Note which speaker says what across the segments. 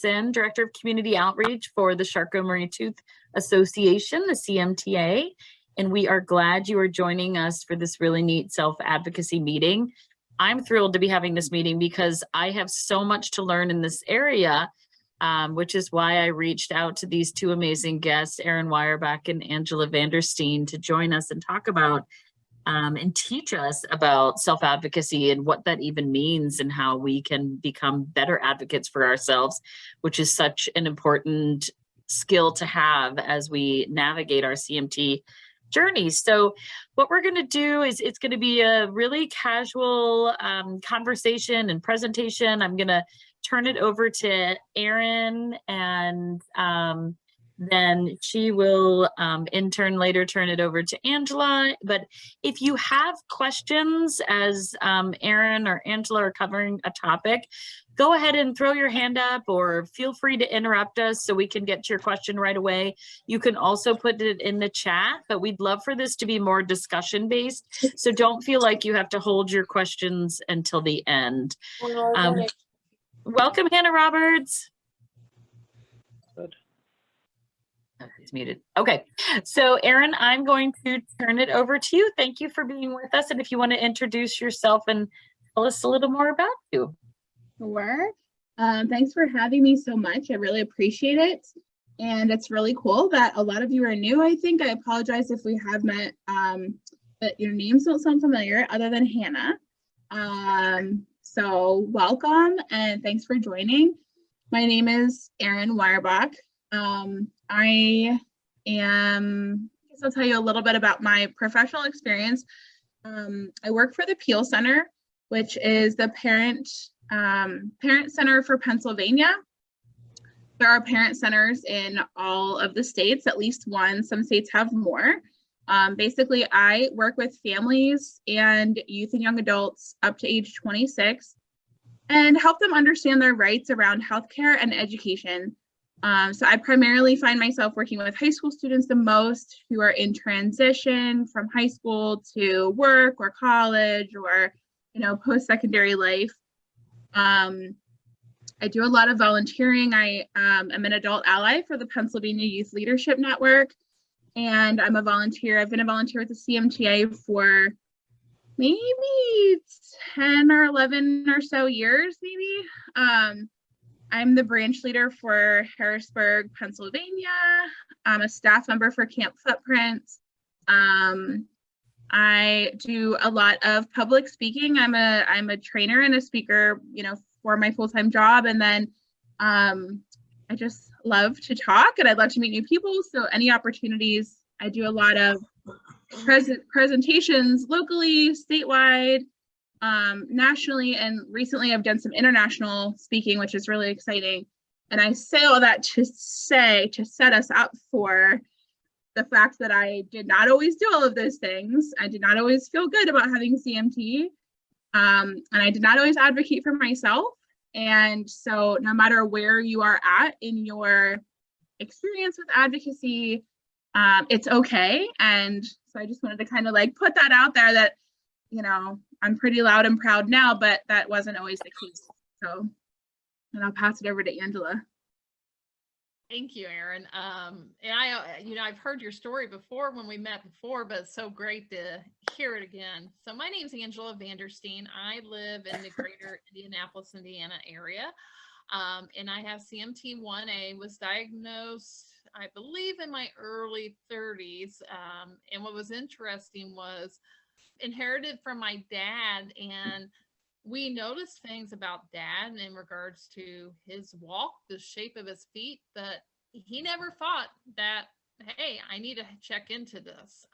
Speaker 1: Jackson, Director of Community Outreach for the Charcot-Marie-Tooth Association, the CMTA, and we are glad you are joining us for this really neat self-advocacy meeting. I'm thrilled to be having this meeting because I have so much to learn in this area, which is why I reached out to these two amazing guests, Erin Weierbach and Angela Vandersteen, to join us and talk about and teach us about self-advocacy and what that even means and how we can become better advocates for ourselves, which is such an important skill to have as we navigate our CMT journey. So what we're going to do is it's going to be a really casual conversation and presentation. I'm going to turn it over to Erin, and then she will in turn later turn it over to Angela. But if you have questions as Erin or Angela are covering a topic, go ahead and throw your hand up or feel free to interrupt us so we can get to your question right away. You can also put it in the chat, but we'd love for this to be more discussion based. So don't feel like you have to hold your questions until the end. Welcome, Hannah Roberts.
Speaker 2: Good.
Speaker 1: Oh, he's muted. Okay, so Erin, I'm going to turn it over to you. Thank you for being with us. And if you want to introduce yourself and tell us a little more about you.
Speaker 3: Sure. Thanks for having me so much. I really appreciate it. And it's really cool that a lot of you are new, I think. I apologize if we have met, but your names don't sound familiar other than Hannah. So welcome and thanks for joining. My name is Erin Weierbach. I guess I'll tell you a little bit about my professional experience. I work for the Peel Center, which is the parent center for Pennsylvania. There are parent centers in all of the states, at least one. Some states have more. Basically, I work with families and youth and young adults up to age 26 and help them understand their rights around healthcare and education. So I primarily find myself working with high school students the most, who are in transition from high school to work or college or, post-secondary life. I do a lot of volunteering. I am an adult ally for the Pennsylvania Youth Leadership Network, and I'm a volunteer. I've been a volunteer with the CMTA for maybe 10 or 11 or so years, maybe. I'm the branch leader for Harrisburg, Pennsylvania. I'm a staff member for Camp Footprints. I do a lot of public speaking. I'm a trainer and a speaker, for my full-time job. And then I just love to talk and I love to meet new people. So any opportunities, I do a lot of presentations locally, statewide, nationally, and recently I've done some international speaking, which is really exciting. And I say all that to set us up for the fact that I did not always do all of those things. I did not always feel good about having CMT, and I did not always advocate for myself. And so no matter where you are at in your experience with advocacy, it's okay. And so I just wanted to kind of put that out there that, I'm pretty loud and proud now, but that wasn't always the case. So, and I'll pass it over to Angela.
Speaker 4: Thank you, Erin. And I've heard your story before when we met before, but it's so great to hear it again. So my name's Angela Vandersteen. I live in the greater Indianapolis, Indiana area. And I have CMT 1A, was diagnosed, I believe, in my early 30s. And what was interesting was inherited from my dad, and we noticed things about dad in regards to his walk, the shape of his feet, but he never thought that, hey, I need to check into this.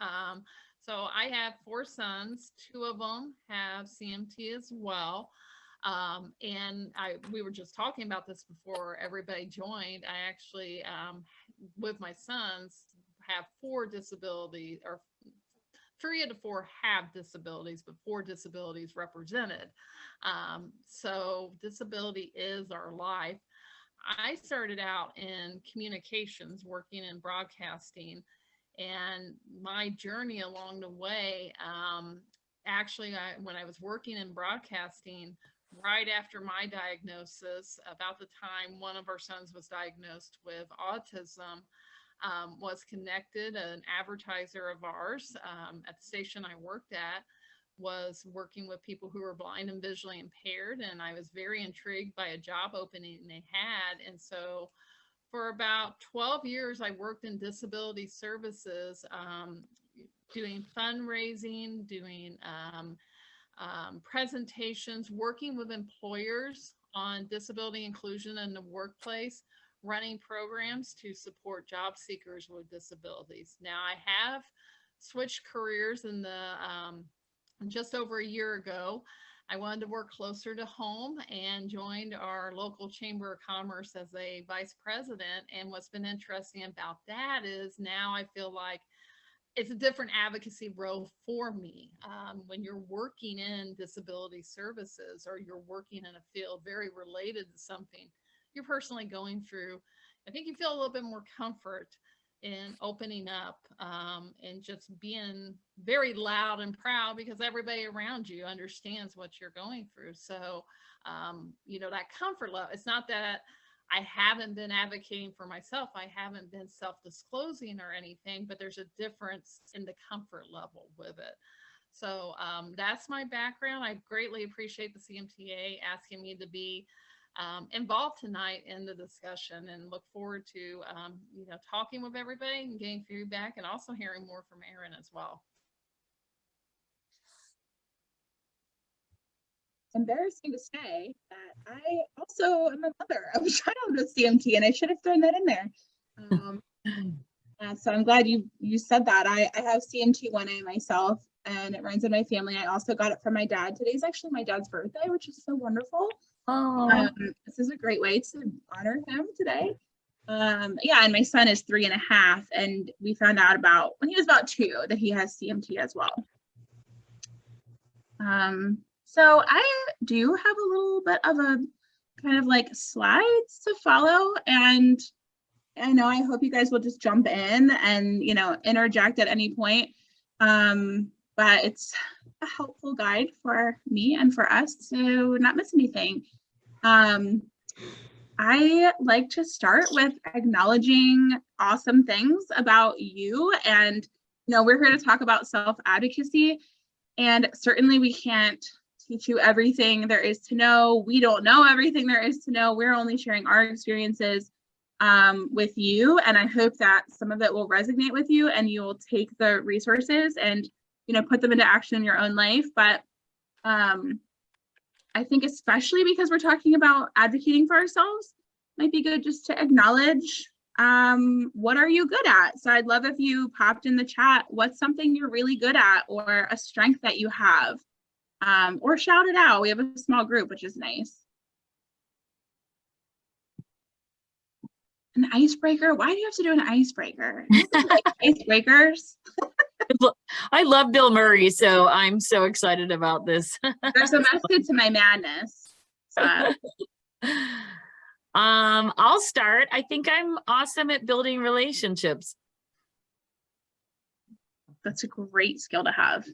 Speaker 4: So I have 4 sons, 2 of them have CMT as well. And we were just talking about this before everybody joined. I actually, with my sons, have 4 disabilities, or 3 of the 4 have disabilities, but 4 disabilities represented. So disability is our life. I started out in communications, working in broadcasting, and my journey along the way, actually, when I was working in broadcasting right after my diagnosis, about the time one of our sons was diagnosed with autism, was connected. An advertiser of ours at the station I worked at was working with people who were blind and visually impaired, and I was very intrigued by a job opening they had. And so for about 12 years, I worked in disability services, doing fundraising, doing presentations, working with employers on disability inclusion in the workplace, running programs to support job seekers with disabilities. Now I have switched careers in the just over a year ago. I wanted to work closer to home and joined our local Chamber of Commerce as a vice president. And what's been interesting about that is now I feel like it's a different advocacy role for me. When you're working in disability services or you're working in a field very related to something you're personally going through, I think you feel a little bit more comfort in opening up and just being very loud and proud because everybody around you understands what you're going through. So, you know, that comfort level, it's not that I haven't been advocating for myself. I haven't been self-disclosing or anything, but there's a difference in the comfort level with it. So that's my background. I greatly appreciate the CMTA asking me to be involved tonight in the discussion, and look forward to you know, talking with everybody and getting feedback, and also hearing more from Erin as well.
Speaker 3: Embarrassing to say that I also am a mother of a child with CMT, and I should have thrown that in there. So I'm glad you said that. I have CMT1A myself, and it runs in my family. I also got it from my dad. Today's actually my dad's birthday, which is so wonderful. This is a great way to honor him today. Yeah, and my son is 3.5, and we found out about when he was about 2 that he has CMT as well. So I do have a little bit of a kind of like slides to follow, and I know I hope you guys will just jump in and, you know, interject at any point. But it's a helpful guide for me and for us to not miss anything. I like to start with acknowledging awesome things about you. And, you know, we're here to talk about self-advocacy, and certainly we can't teach you everything there is to know. We don't know everything there is to know. We're only sharing our experiences with you. And I hope that some of it will resonate with you and you will take the resources and, you know, put them into action in your own life. But I think especially because we're talking about advocating for ourselves, might be good just to acknowledge what are you good at. So I'd love if you popped in the chat, what's something you're really good at, or a strength that you have, or shout it out. We have a small group, which is nice. An icebreaker? Why do you have to do an icebreaker? Like icebreakers?
Speaker 1: I love Bill Murray, so I'm so excited about this.
Speaker 3: There's a method to my madness.
Speaker 1: I'll start. I think I'm awesome at building relationships.
Speaker 3: That's a great skill to have.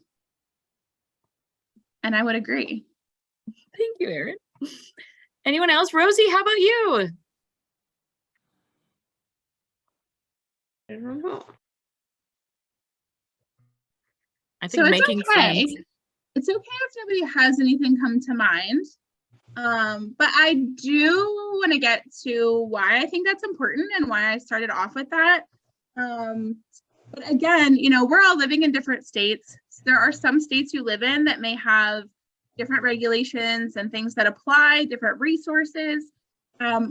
Speaker 3: And I would agree.
Speaker 1: Thank you, Erin. Anyone else? Rosie, how about you? I don't know. I think
Speaker 3: So
Speaker 1: making friends.
Speaker 3: It's okay if nobody has anything come to mind. But I do want to get to why I think that's important and why I started off with that. But again, you know, we're all living in different states. There are some states you live in that may have different regulations and things that apply, different resources.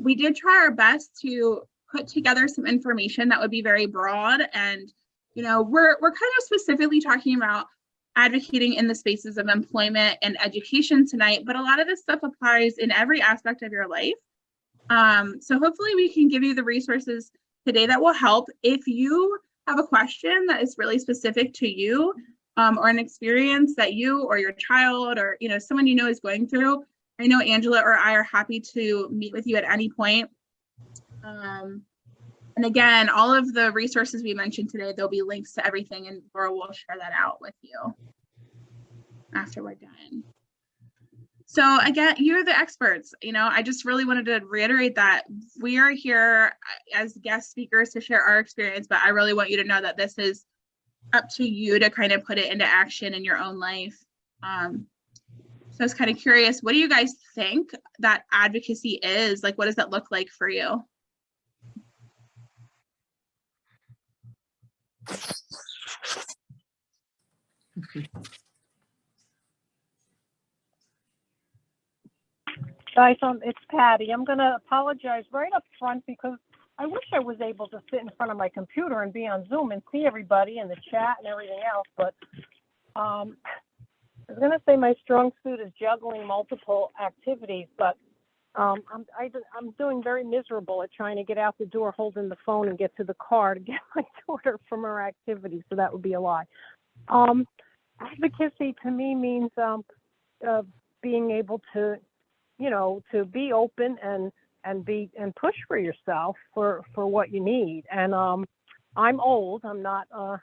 Speaker 3: We did try our best to put together some information that would be very broad, and, you know, we're kind of specifically talking about advocating in the spaces of employment and education tonight, but a lot of this stuff applies in every aspect of your life. So hopefully we can give you the resources today that will help. If you have a question that is really specific to you, or an experience that you or your child or, you know, someone you know is going through, I know Angela or I are happy to meet with you at any point. And again, all of the resources we mentioned today, there'll be links to everything, and Laura will share that out with you after we're done. So again, you're the experts. I just really wanted to reiterate that we are here as guest speakers to share our experience, but I really want you to know that this is up to you to kind of put it into action in your own life. So I was kind of curious, what do you guys think that advocacy is? Like, what does that look like for you?
Speaker 5: Guys, it's Patty. I'm going to apologize right up front because I wish I was able to sit in front of my computer and be on Zoom and see everybody in the chat and everything else. But I was going to say my strong suit is juggling multiple activities, but I'm doing very miserable at trying to get out the door, holding the phone and get to the car to get my daughter from her activity. So that would be a lie. Advocacy to me means being able to, to be open and push for yourself for what you need. And I'm old. I'm not a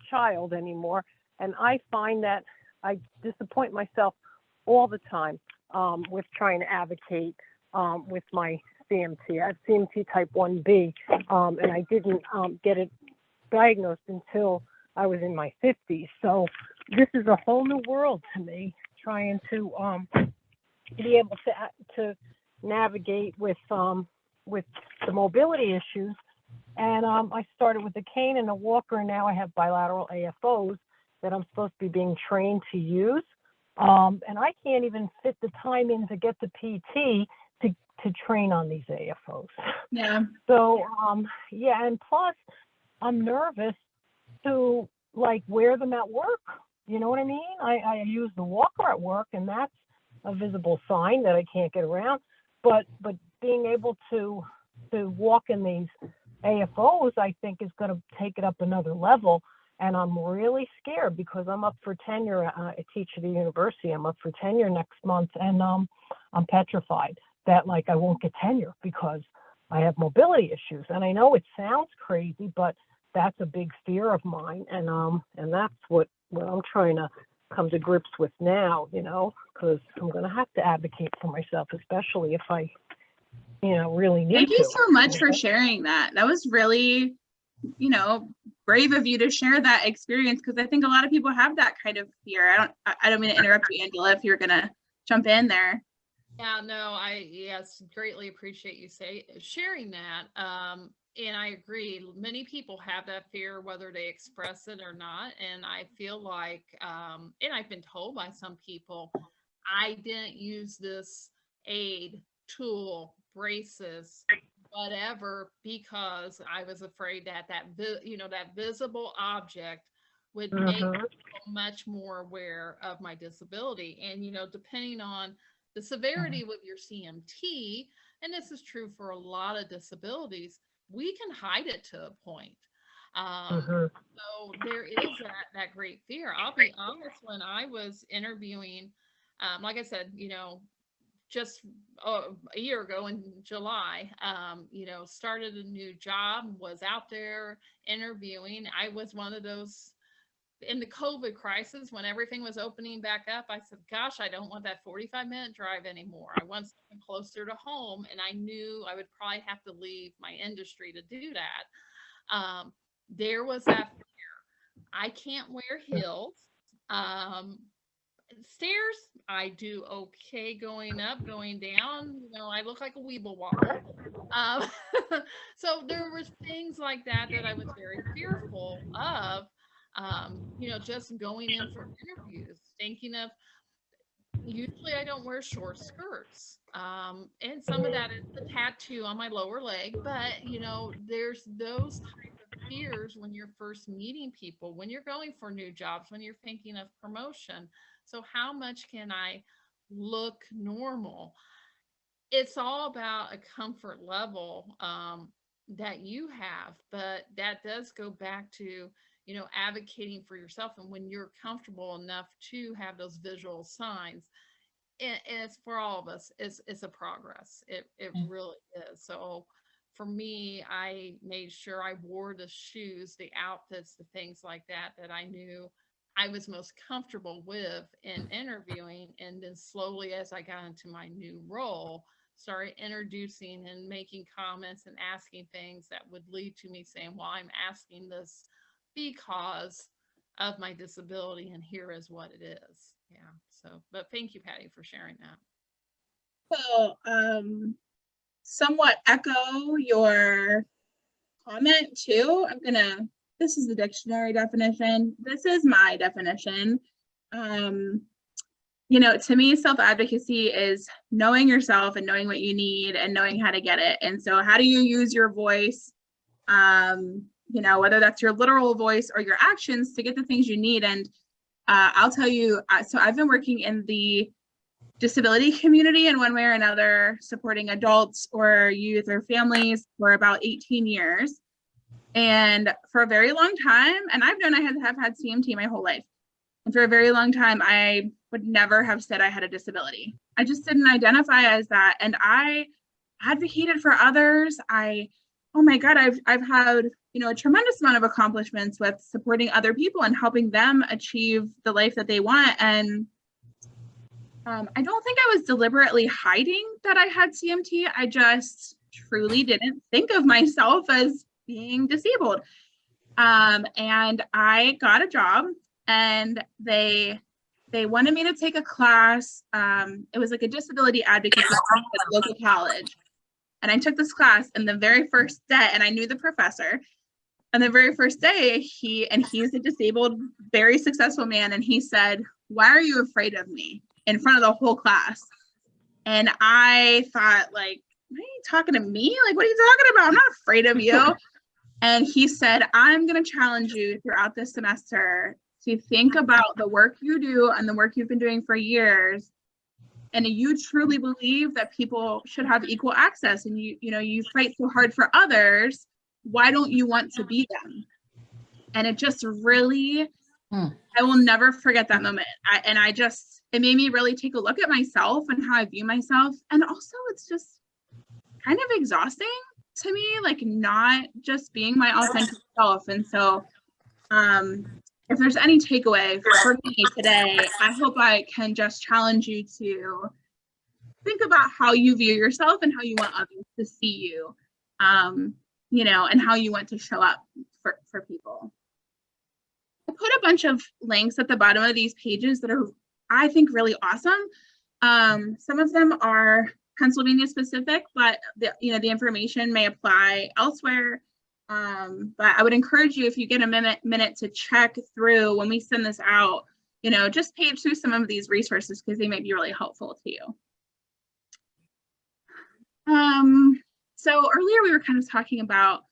Speaker 5: child anymore, and I find that I disappoint myself all the time with trying to advocate with my CMT. I have CMT type 1B, and I didn't get it diagnosed until I was in my 50s. So this is a whole new world to me, trying to be able to navigate with the mobility issues. And I started with a cane and a walker, and now I have bilateral AFOs that I'm supposed to be being trained to use. And I can't even fit the time in to get the PT to train on these AFOs.
Speaker 3: Yeah.
Speaker 5: So, yeah, and plus I'm nervous to wear them at work. You know what I mean? I use the walker at work, and that's a visible sign that I can't get around. But being able to walk in these AFOs, I think, is going to take it up another level. And I'm really scared because I'm up for tenure. I teach at a university. I'm up for tenure next month, and I'm petrified that I won't get tenure because I have mobility issues. And I know it sounds crazy, but that's a big fear of mine, and that's what I'm trying to come to grips with now. Because I'm going to have to advocate for myself, especially if I, really need to.
Speaker 3: Thank you so much for sharing that. That was really, brave of you to share that experience, because I think a lot of people have that kind of fear. I don't mean to interrupt you, Angela, if you're gonna jump in there.
Speaker 4: Yeah, no, yes, greatly appreciate you sharing that. And I agree, many people have that fear, whether they express it or not. And I feel like, and I've been told by some people, I didn't use this aid, tool, braces, whatever, because I was afraid that that visible object would make me much more aware of my disability. And depending on the severity with your CMT, and this is true for a lot of disabilities, we can hide it to a point. So there is that great fear. I'll be honest, when I was interviewing, like I said, just a year ago in July, started a new job, was out there interviewing. I was one of those in the COVID crisis when everything was opening back up. I said, gosh, I don't want that 45-minute drive anymore. I want something closer to home. And I knew I would probably have to leave my industry to do that. There was that fear. I can't wear heels. Stairs, I do okay going up, going down. I look like a weeble wobble. So there was things like that I was very fearful of. Just going in for interviews, thinking of, usually I don't wear short skirts. And some of that is the tattoo on my lower leg, but there's those type of fears when you're first meeting people, when you're going for new jobs, when you're thinking of promotion. So how much can I look normal? It's all about a comfort level that you have, but that does go back to, advocating for yourself. And when you're comfortable enough to have those visual signs, and it's for all of us, it's a progress. It really is. So for me, I made sure I wore the shoes, the outfits, the things like that I knew I was most comfortable with in interviewing. And then slowly, as I got into my new role, started introducing and making comments and asking things that would lead to me saying, well, I'm asking this because of my disability, and here is what it is. Yeah. So, but thank you, Patty, for sharing that.
Speaker 3: So, somewhat echo your comment too. This is the dictionary definition. This is my definition. You know, to me, self-advocacy is knowing yourself and knowing what you need and knowing how to get it. And so how do you use your voice, you know, whether that's your literal voice or your actions to get the things you need. And I'll tell you, so I've been working in the disability community in one way or another, supporting adults or youth or families for about 18 years. And for a very long time, and I've known I have had CMT my whole life. And for a very long time, I would never have said I had a disability. I just didn't identify as that. And I advocated for others. Oh my God, I've had, you know, a tremendous amount of accomplishments with supporting other people and helping them achieve the life that they want. And I don't think I was deliberately hiding that I had CMT. I just truly didn't think of myself as being disabled. And I got a job, and they wanted me to take a class. It was like a disability advocacy class at a local college. And I took this class, and the very first day, and I knew the professor, and the very first day, he's a disabled, very successful man, and he said, "Why are you afraid of me?" in front of the whole class. And I thought, like, are you talking to me? Like, what are you talking about? I'm not afraid of you. And he said, "I'm going to challenge you throughout this semester to think about the work you do and the work you've been doing for years. And you truly believe that people should have equal access, and you fight so hard for others. Why don't you want to be them?" And it just really, I will never forget that moment. It made me really take a look at myself and how I view myself. And also, it's just kind of exhausting to me, like not just being my authentic self. And so if there's any takeaway for me today, I hope I can just challenge you to think about how you view yourself and how you want others to see you, you know, and how you want to show up for people. I put a bunch of links at the bottom of these pages that are, I think, really awesome. Some of them are Pennsylvania specific, but the information may apply elsewhere. But I would encourage you, if you get a minute to check through when we send this out, you know, just page through some of these resources because they might be really helpful to you. So earlier we were kind of talking about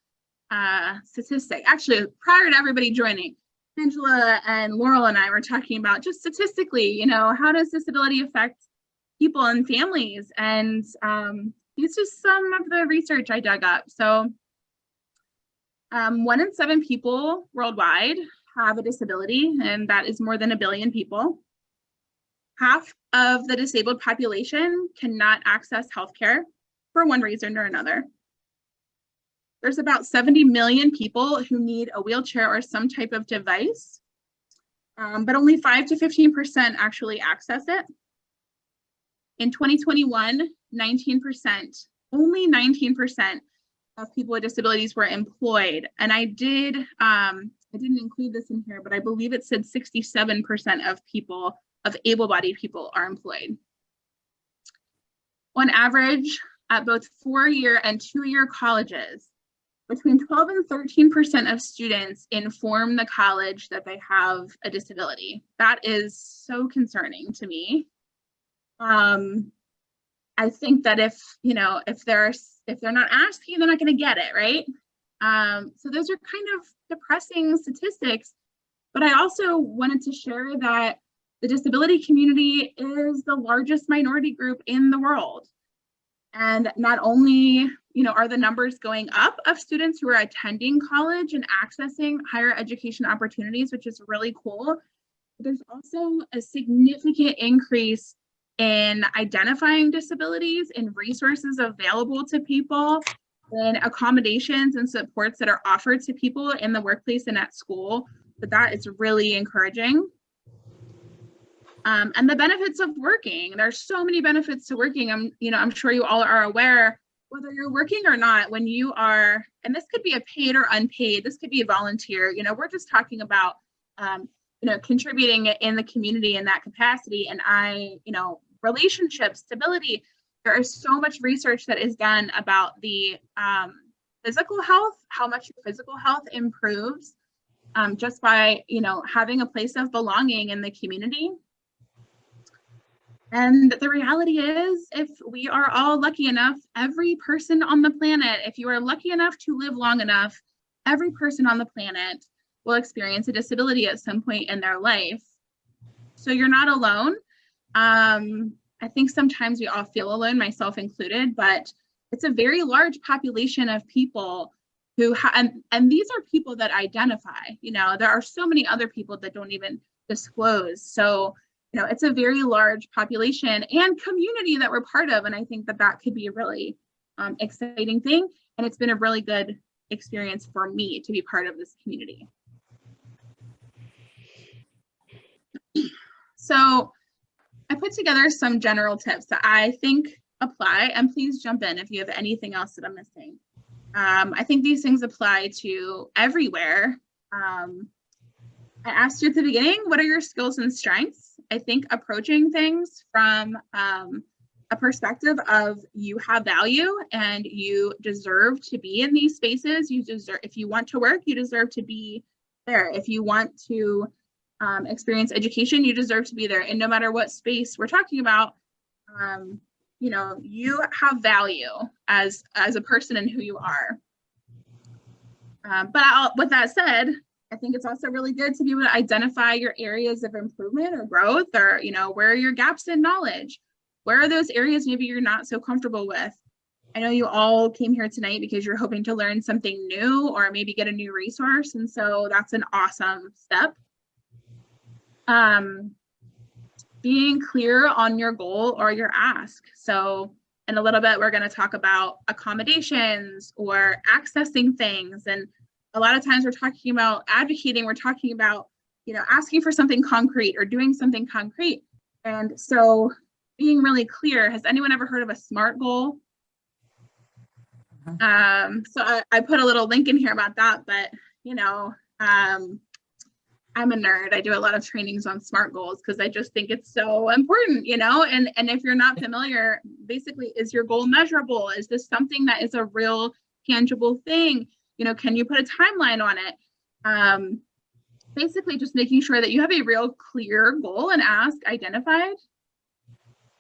Speaker 3: statistics. Actually, prior to everybody joining, Angela and Laurel and I were talking about just statistically, you know, how does disability affect people and families? And these are some of the research I dug up. So 1 in 7 people worldwide have a disability, and that is more than 1 billion people. Half of the disabled population cannot access healthcare for one reason or another. There's about 70 million people who need a wheelchair or some type of device, but only 5 to 15% actually access it. In 2021, 19%, only 19% of people with disabilities were employed. And I didn't include this in here, but I believe it said 67% of people, of able-bodied people, are employed. On average, at both 4-year and 2-year colleges, between 12 and 13% of students inform the college that they have a disability. That is so concerning to me. I think that if they're not asking, they're not going to get it, right? So those are kind of depressing statistics, but I also wanted to share that the disability community is the largest minority group in the world. And not only, are the numbers going up of students who are attending college and accessing higher education opportunities, which is really cool, but there's also a significant increase in identifying disabilities, in resources available to people, in accommodations and supports that are offered to people in the workplace and at school. But that is really encouraging. And the benefits of working. There's so many benefits to working. I'm sure you all are aware, whether you're working or not, when you are, and this could be a paid or unpaid, this could be a volunteer, we're just talking about, contributing in the community in that capacity. And relationships, stability, there is so much research that is done about the physical health, how much your physical health improves just by, having a place of belonging in the community. And the reality is, if we are all lucky enough, every person on the planet, if you are lucky enough to live long enough, every person on the planet will experience a disability at some point in their life. So you're not alone. I think sometimes we all feel alone, myself included, but it's a very large population of people who and these are people that identify. There are so many other people that don't even disclose. So it's a very large population and community that we're part of. And I think that could be a really exciting thing. And it's been a really good experience for me to be part of this community. So I put together some general tips that I think apply, and please jump in if you have anything else that I'm missing. I think these things apply to everywhere. I asked you at the beginning, what are your skills and strengths? I think approaching things from a perspective of you have value and you deserve to be in these spaces. If you want to work, you deserve to be there. If you want to experience education, you deserve to be there. And no matter what space we're talking about, you have value as a person and who you are. But with that said, I think it's also really good to be able to identify your areas of improvement or growth, or, where are your gaps in knowledge? Where are those areas maybe you're not so comfortable with? I know you all came here tonight because you're hoping to learn something new or maybe get a new resource. And so that's an awesome step. Being clear on your goal or your ask. So in a little bit, we're going to talk about accommodations or accessing things. And a lot of times we're talking about advocating, we're talking about, asking for something concrete or doing something concrete. And so being really clear, has anyone ever heard of a SMART goal? So I put a little link in here about that, but, I'm a nerd. I do a lot of trainings on SMART goals because I just think it's so important, and if you're not familiar, basically, is your goal measurable? Is this something that is a real tangible thing? Can you put a timeline on it? Basically just making sure that you have a real clear goal and ask identified.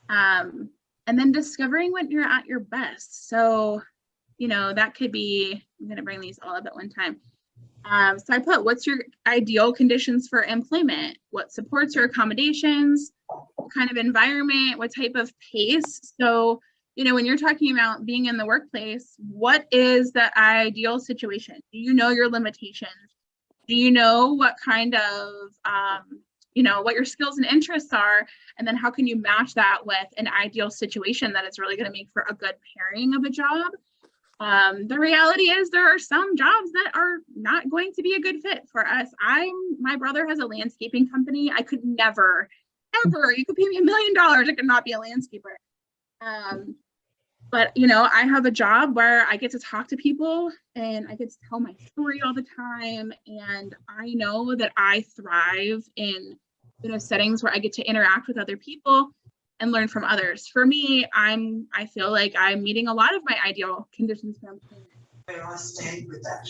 Speaker 3: And then discovering when you're at your best. So, that could be, I'm going to bring these all up at one time. So I put, what's your ideal conditions for employment? What supports your accommodations? What kind of environment? What type of pace? So, when you're talking about being in the workplace, what is the ideal situation? Do you know your limitations? Do you know what kind of, what your skills and interests are? And then how can you match that with an ideal situation that is really going to make for a good pairing of a job? The reality is there are some jobs that are not going to be a good fit for us. My brother has a landscaping company. I could never, ever, you could pay me $1 million, I could not be a landscaper. But I have a job where I get to talk to people and I get to tell my story all the time. And I know that I thrive in, settings where I get to interact with other people and learn from others. For me, I feel like I'm meeting a lot of my ideal conditions for employment.
Speaker 6: I stand with that.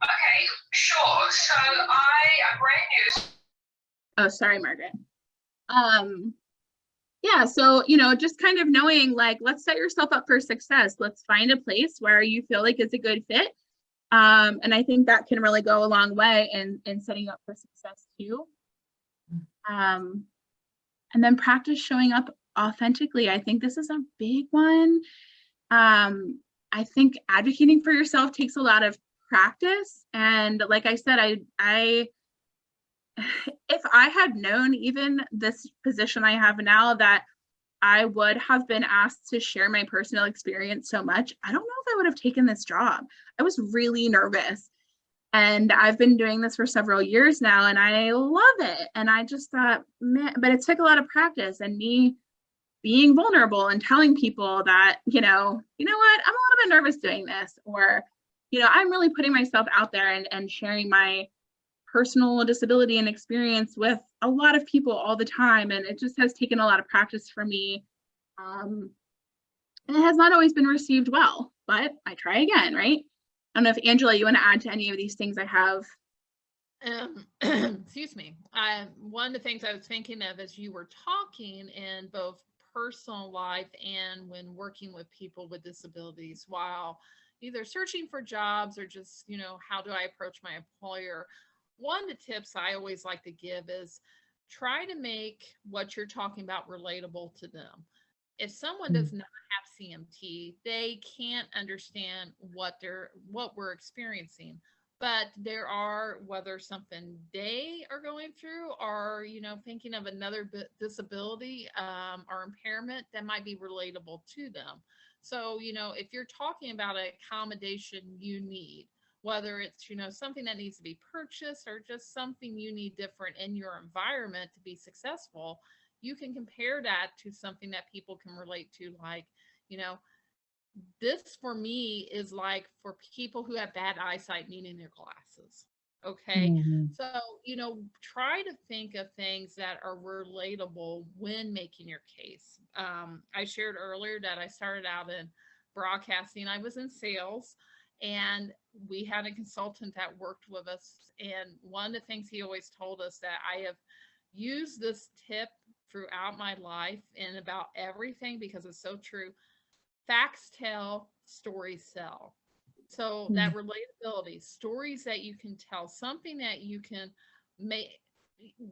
Speaker 7: Okay, sure. So I am brand new.
Speaker 3: Oh, sorry, Margaret. Yeah, so, just kind of knowing, like, let's set yourself up for success. Let's find a place where you feel like it's a good fit. And I think that can really go a long way in setting up for success too. And then practice showing up authentically. I think this is a big one. I think advocating for yourself takes a lot of practice. And like I said, I if I had known even this position I have now that I would have been asked to share my personal experience so much, I don't know if I would have taken this job. I was really nervous. And I've been doing this for several years now, and I love it. And I just thought, man, but it took a lot of practice and me being vulnerable and telling people that, you know what, I'm a little bit nervous doing this, or, I'm really putting myself out there and sharing my personal disability and experience with a lot of people all the time. And it just has taken a lot of practice for me. And it has not always been received well, but I try again, right? I don't know if Angela, you want to add to any of these things I have.
Speaker 4: Excuse me. One of the things I was thinking of as you were talking in both personal life and when working with people with disabilities, while either searching for jobs or just, how do I approach my employer? One of the tips I always like to give is try to make what you're talking about relatable to them. If someone does not have CMT, they can't understand what we're experiencing. But there are, whether something they are going through or, thinking of another disability or impairment that might be relatable to them. So, if you're talking about an accommodation you need, whether it's, something that needs to be purchased or just something you need different in your environment to be successful, you can compare that to something that people can relate to, like, this for me is like for people who have bad eyesight needing their glasses. Okay. So, try to think of things that are relatable when making your case. I shared earlier that I started out in broadcasting. I was in sales, and we had a consultant that worked with us. And one of the things he always told us that I have used this tip throughout my life and about everything because it's so true. Facts tell, stories sell. So that relatability, stories that you can tell, something that you can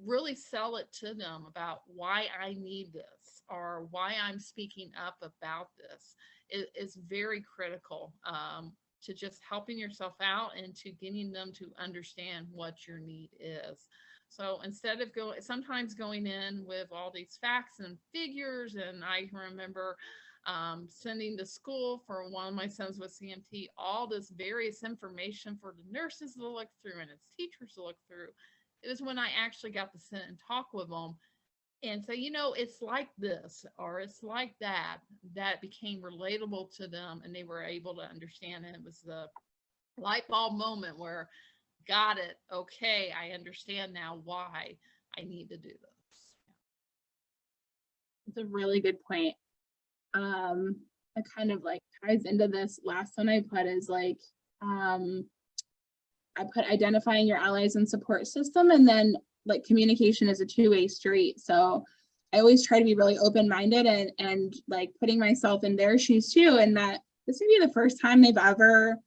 Speaker 4: really sell it to them about why I need this or why I'm speaking up about this is very critical to just helping yourself out and to getting them to understand what your need is. So instead of sometimes going in with all these facts and figures, and I remember sending to school for one of my sons with CMT, all this various information for the nurses to look through and its teachers to look through. It was when I actually got to sit and talk with them and say, it's like this, or it's like that became relatable to them and they were able to understand it. It was the light bulb moment where, got it. Okay. I understand now why I need to do this.
Speaker 3: It's a really good point. It kind of like ties into this last one I put is like, I put identifying your allies and support system, and then like communication is a two-way street. So I always try to be really open-minded and like putting myself in their shoes too, and that this would be the first time they've ever,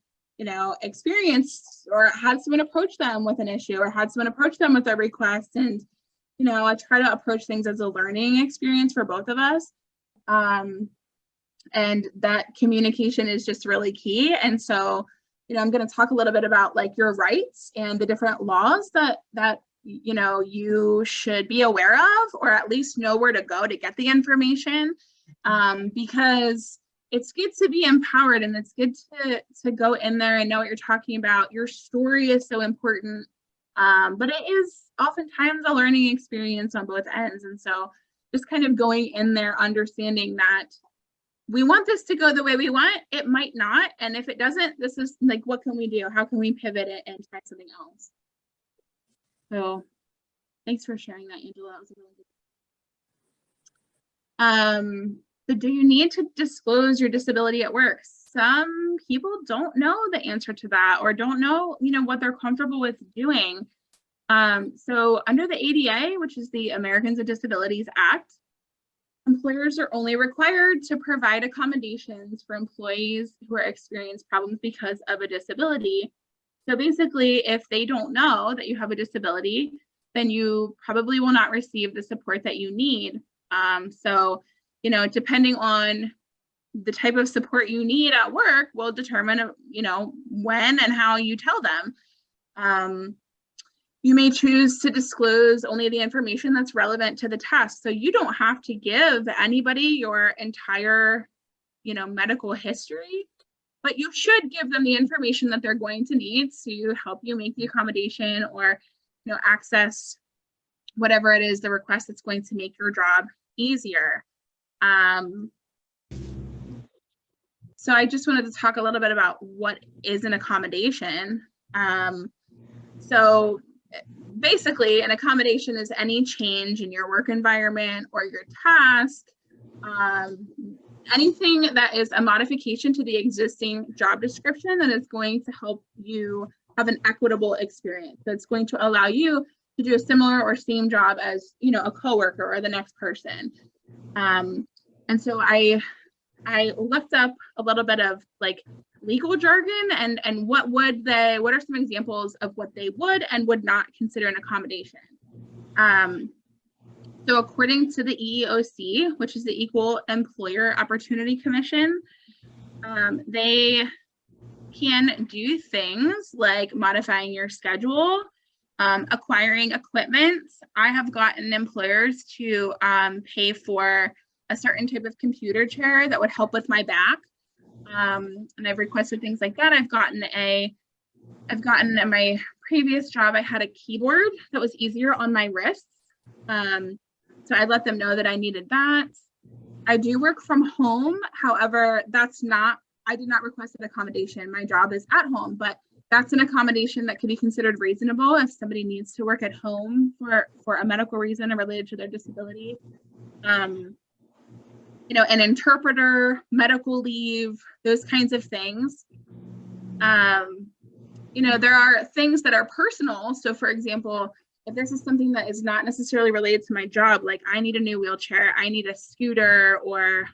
Speaker 3: experienced or had someone approach them with an issue or had someone approach them with a request. And, I try to approach things as a learning experience for both of us. And that communication is just really key. And so, I'm going to talk a little bit about like your rights and the different laws that you should be aware of, or at least know where to go to get the information, because it's good to be empowered and it's good to go in there and know what you're talking about. Your story is so important, but it is oftentimes a learning experience on both ends. And so just kind of going in there, understanding that we want this to go the way we want, it might not. And if it doesn't, this is like, what can we do? How can we pivot it and try something else? So thanks for sharing that, Angela. That was really good. So do you need to disclose your disability at work? Some people don't know the answer to that or don't know, what they're comfortable with doing. So under the ADA, which is the Americans with Disabilities Act, employers are only required to provide accommodations for employees who are experiencing problems because of a disability. So basically, if they don't know that you have a disability, then you probably will not receive the support that you need. So, depending on the type of support you need at work will determine, when and how you tell them. You may choose to disclose only the information that's relevant to the task. So you don't have to give anybody your entire, medical history. but you should give them the information that they're going to need to help you make the accommodation or, you know, access whatever it is, the request that's going to make your job easier. So I just wanted to talk a little bit about what is an accommodation. So basically, an accommodation is any change in your work environment or your task, anything that is a modification to the existing job description that is going to help you have an equitable experience. That's going to allow you to do a similar or same job as, you know, a coworker or the next person. And so I looked up a little bit of like legal jargon and what are some examples of what they would and would not consider an accommodation. So according to the EEOC, which is the Equal Employer Opportunity Commission, they can do things like modifying your schedule, acquiring equipment. I have gotten employers to pay for a certain type of computer chair that would help with my back. And I've requested things like that. I've gotten in my previous job, I had a keyboard that was easier on my wrists. So I let them know that I needed that. I do work from home. However, I did not request an accommodation. My job is at home, but that's an accommodation that could be considered reasonable if somebody needs to work at home for a medical reason or related to their disability. You know, an interpreter, medical leave, those kinds of things. You know, there are things that are personal. So for example, if this is something that is not necessarily related to my job, like I need a new wheelchair, I need a scooter or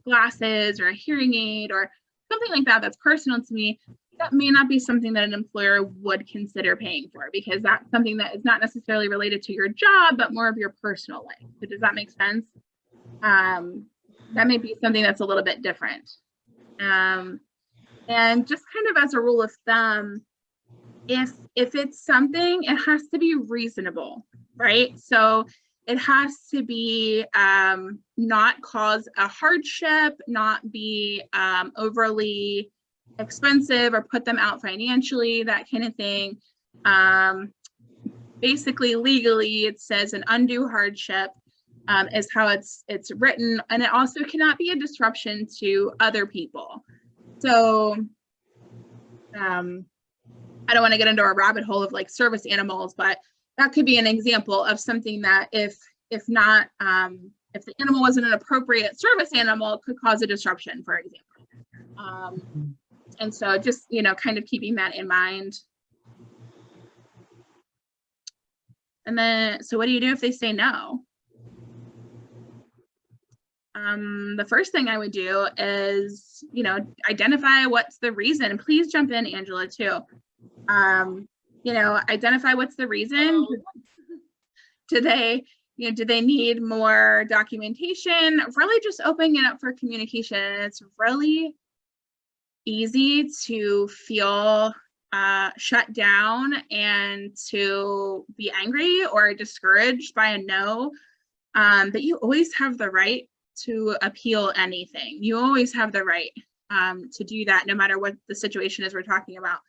Speaker 3: glasses or a hearing aid or something like that, that's personal to me, that may not be something that an employer would consider paying for because that's something that is not necessarily related to your job, but more of your personal life. So does that make sense? That may be something that's a little bit different. And just kind of as a rule of thumb, if it's something, it has to be reasonable, right? So it has to be not cause a hardship, not be overly expensive or put them out financially, that kind of thing. Basically, legally, it says an undue hardship is how it's written, and it also cannot be a disruption to other people. So I don't want to get into a rabbit hole of like service animals, but that could be an example of something that if the animal wasn't an appropriate service animal, it could cause a disruption, for example. And so just, you know, kind of keeping that in mind. And then, so what do you do if they say no? The first thing I would do is, you know, identify what's the reason. And please jump in, Angela, too. You know, identify what's the reason. Do they need more documentation? Really just opening it up for communication. It's really easy to feel shut down and to be angry or discouraged by a no, but you always have the right to appeal anything. You always have the right to do that, no matter what the situation is we're talking about.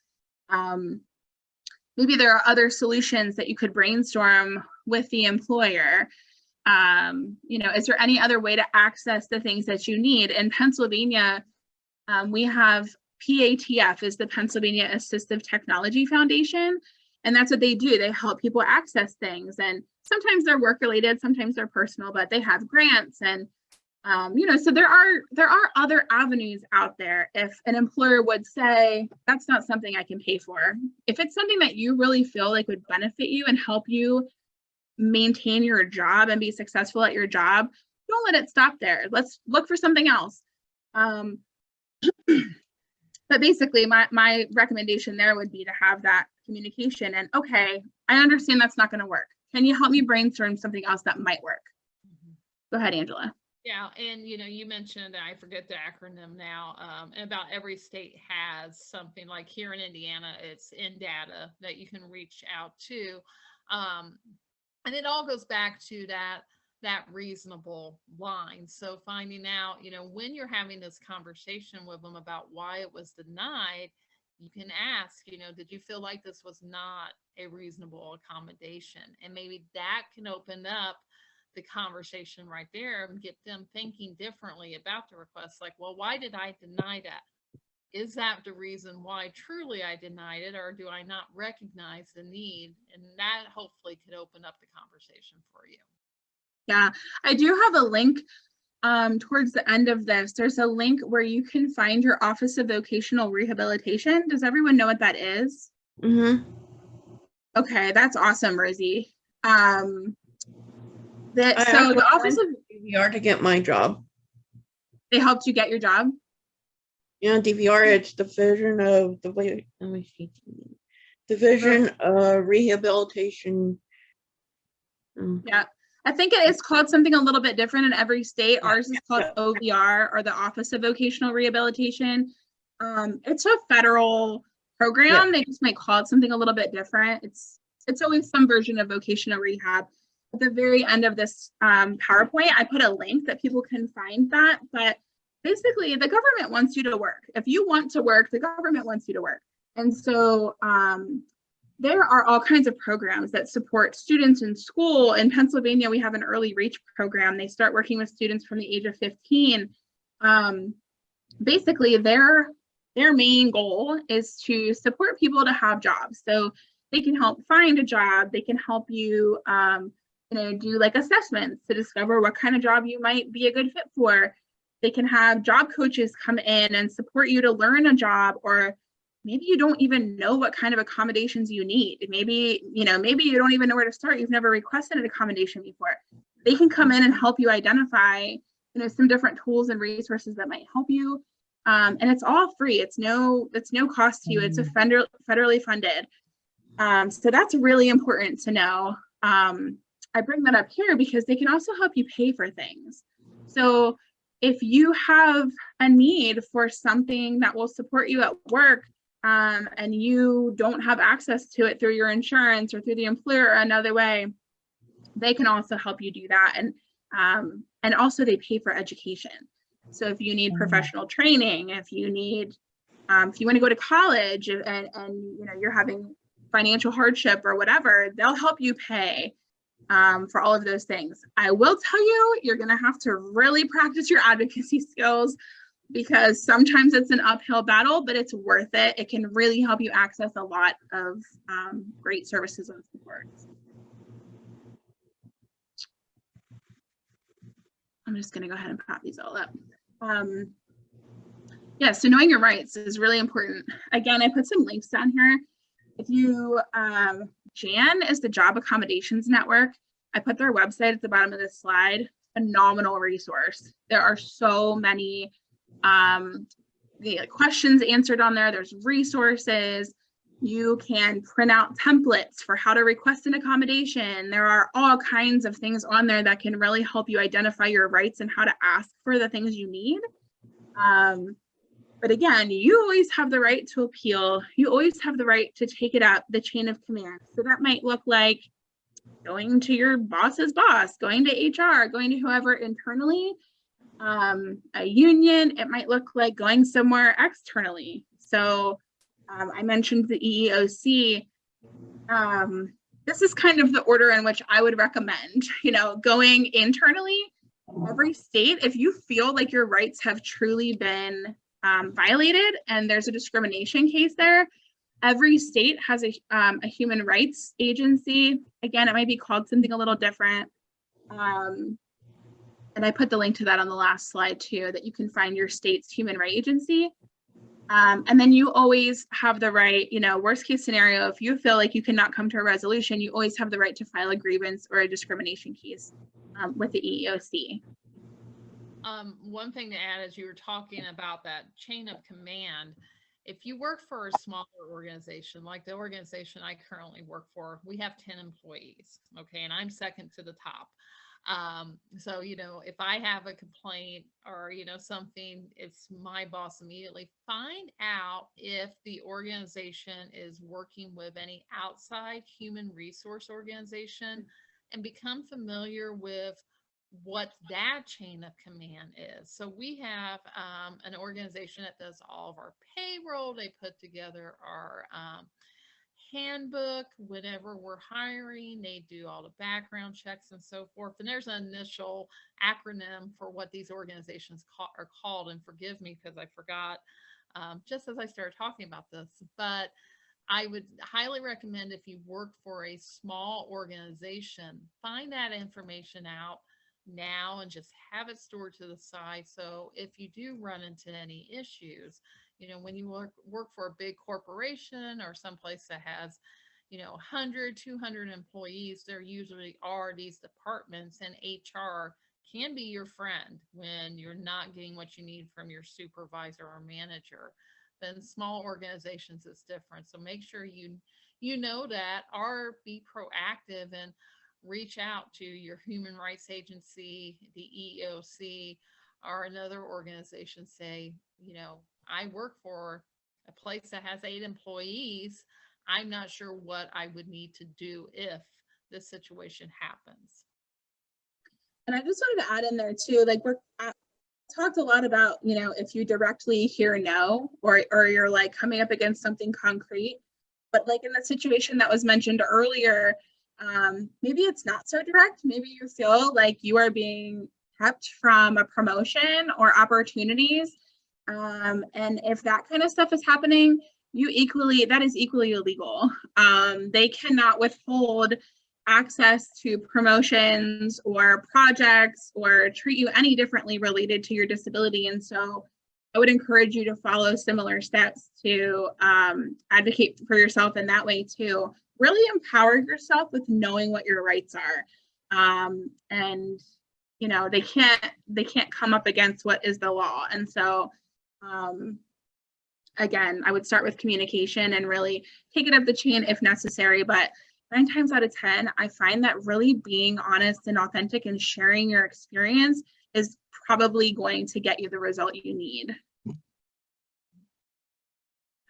Speaker 3: Maybe there are other solutions that you could brainstorm with the employer. You know, is there any other way to access the things that you need? In Pennsylvania, we have PATF, is the Pennsylvania Assistive Technology Foundation, and that's what they do. They help people access things, and sometimes they're work related, sometimes they're personal, but they have grants and you know, so there are other avenues out there. If an employer would say, that's not something I can pay for, if it's something that you really feel like would benefit you and help you maintain your job and be successful at your job, don't let it stop there. Let's look for something else. But basically, my recommendation there would be to have that communication and, okay, I understand that's not going to work. Can you help me brainstorm something else that might work? Go ahead, Angela.
Speaker 4: Yeah, and you know, you mentioned, I forget the acronym now, and about every state has something. Like here in Indiana, it's Indata that you can reach out to. And it all goes back to that that reasonable line. So finding out, when you're having this conversation with them about why it was denied, you can ask, did you feel like this was not a reasonable accommodation? And maybe that can open up the conversation right there and get them thinking differently about the request. Like, well, why did I deny that? Is that the reason why truly I denied it, or do I not recognize the need? And that hopefully could open up the conversation for you.
Speaker 3: Yeah, I do have a link towards the end of this. There's a link where you can find your Office of Vocational Rehabilitation. Does everyone know what that is?
Speaker 8: Mm-hmm.
Speaker 3: Okay, that's awesome, Rosie. The Office of
Speaker 8: DVR to get my job.
Speaker 3: They helped you get your job?
Speaker 8: Yeah, DVR, it's Division of Division of Rehabilitation.
Speaker 3: Yeah, I think it is called something a little bit different in every state. Ours is called OVR, or the Office of Vocational Rehabilitation. It's a federal program. They just might call it something a little bit different. It's always some version of vocational rehab. At the very end of this PowerPoint, I put a link that people can find that. But basically, the government wants you to work. If you want to work, the government wants you to work. And so there are all kinds of programs that support students in school. In Pennsylvania, we have an early reach program. They start working with students from the age of 15. Basically, their main goal is to support people to have jobs. So they can help find a job. They can help you, do like assessments to discover what kind of job you might be a good fit for. They can have job coaches come in and support you to learn a job, or maybe you don't even know what kind of accommodations you need. Maybe you don't even know where to start. You've never requested an accommodation before. They can come in and help you identify, some different tools and resources that might help you. And it's all free. It's no cost to you. It's federally funded. So that's really important to know. I bring that up here because they can also help you pay for things. So if you have a need for something that will support you at work, and you don't have access to it through your insurance or through the employer or another way, they can also help you do that. And also they pay for education. So if you need professional training, if you want to go to college and you're having financial hardship or whatever, they'll help you pay for all of those things. I will tell you, you're going to have to really practice your advocacy skills, because sometimes it's an uphill battle, but it's worth it. It can really help you access a lot of great services and supports. I'm just going to go ahead and pop these all up. So knowing your rights is really important. Again, I put some links down here. If you, JAN is the Job Accommodations Network. I put their website at the bottom of this slide. Phenomenal resource. There are so many questions answered on there. There's resources. You can print out templates for how to request an accommodation. There are all kinds of things on there that can really help you identify your rights and how to ask for the things you need. But again, you always have the right to appeal. You always have the right to take it up the chain of command. So that might look like going to your boss's boss, going to HR, going to whoever internally. A union, it might look like going somewhere externally. So I mentioned the EEOC. This is kind of the order in which I would recommend, going internally. Every state, if you feel like your rights have truly been violated and there's a discrimination case there, every state has a human rights agency. Again, it might be called something a little different. And I put the link to that on the last slide too, that you can find your state's human rights agency. And then you always have the right, worst case scenario, if you feel like you cannot come to a resolution, you always have the right to file a grievance or a discrimination case with the EEOC.
Speaker 4: One thing to add, as you were talking about that chain of command, if you work for a smaller organization, like the organization I currently work for, we have 10 employees, okay, and I'm second to the top. So, if I have a complaint or, something, it's my boss immediately. Find out if the organization is working with any outside human resource organization and become familiar with what that chain of command is. So we have an organization that does all of our payroll. They put together our handbook whenever we're hiring. They do all the background checks and so forth. And there's an initial acronym for what these organizations are called. And forgive me because I forgot just as I started talking about this. But I would highly recommend, if you work for a small organization, find that information out now and just have it stored to the side. So if you do run into any issues, you know, when you work for a big corporation or someplace that has, you know, 100, 200 employees, there usually are these departments, and HR can be your friend when you're not getting what you need from your supervisor or manager. Then small organizations is different. So make sure you know that, or be proactive and reach out to your human rights agency, the EEOC, or another organization. Say, you know, I work for a place that has 8 employees. I'm not sure what I would need to do if this situation happens.
Speaker 3: And I just wanted to add in there too, like we're talked a lot about, you know, if you directly hear no, or you're like coming up against something concrete, but like in the situation that was mentioned earlier, maybe it's not so direct. Maybe you feel like you are being kept from a promotion or opportunities. And if that kind of stuff is happening, that is equally illegal. They cannot withhold access to promotions or projects or treat you any differently related to your disability. And so I would encourage you to follow similar steps to advocate for yourself in that way too. Really empower yourself with knowing what your rights are. And you know, they can't come up against what is the law. And so again, I would start with communication and really take it up the chain if necessary. But 9 times out of 10, I find that really being honest and authentic and sharing your experience is probably going to get you the result you need.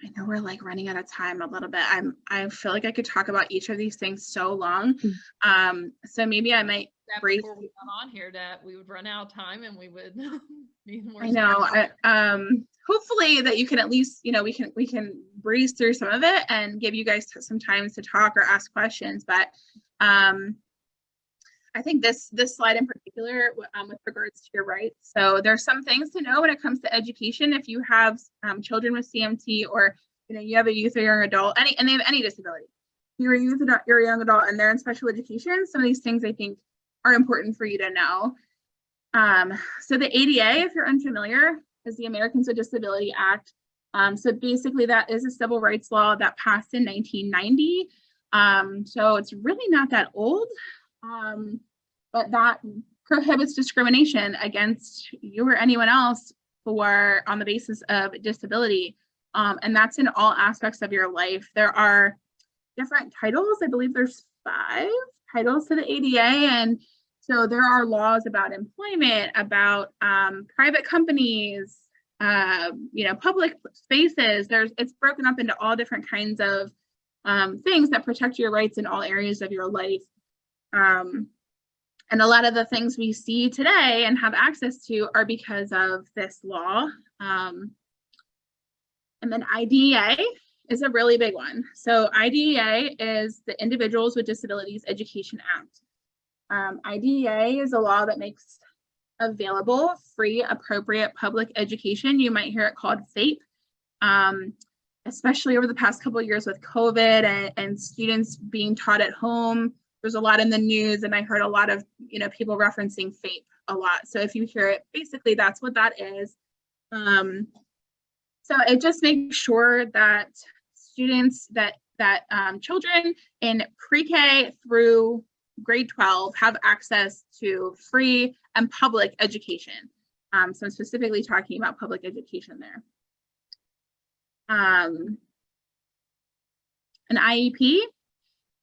Speaker 3: I know we're like running out of time a little bit. I feel like I could talk about each of these things so long. So maybe I might breathe.
Speaker 4: Before we got on here, that we would run out of time and we would need more.
Speaker 3: I know. Hopefully that you can at least, you know, we can breeze through some of it and give you guys some time to talk or ask questions. But I think this slide in particular with regards to your rights. So there's some things to know when it comes to education. If you have children with CMT, or you know, you have a youth or young adult, and they have any disability, you're a youth or you're a young adult and they're in special education, some of these things I think are important for you to know. So the ADA, if you're unfamiliar, is the Americans with Disability Act. So basically that is a civil rights law that passed in 1990. So it's really not that old, but that prohibits discrimination against you or anyone else on the basis of disability. And that's in all aspects of your life. There are different titles. I believe there's 5 titles to the ADA. And so there are laws about employment, about private companies, you know, public spaces. It's broken up into all different kinds of things that protect your rights in all areas of your life. And a lot of the things we see today and have access to are because of this law. And then IDEA is a really big one. So IDEA is the Individuals with Disabilities Education Act. IDEA is a law that makes available free, appropriate public education. You might hear it called FAPE, especially over the past couple of years with COVID and students being taught at home. There's a lot in the news, and I heard a lot of, you know, people referencing FAPE a lot. So if you hear it, basically that's what that is. So it just makes sure that students, that children in pre-K through grade 12 have access to free and public education. So I'm specifically talking about public education there. An IEP.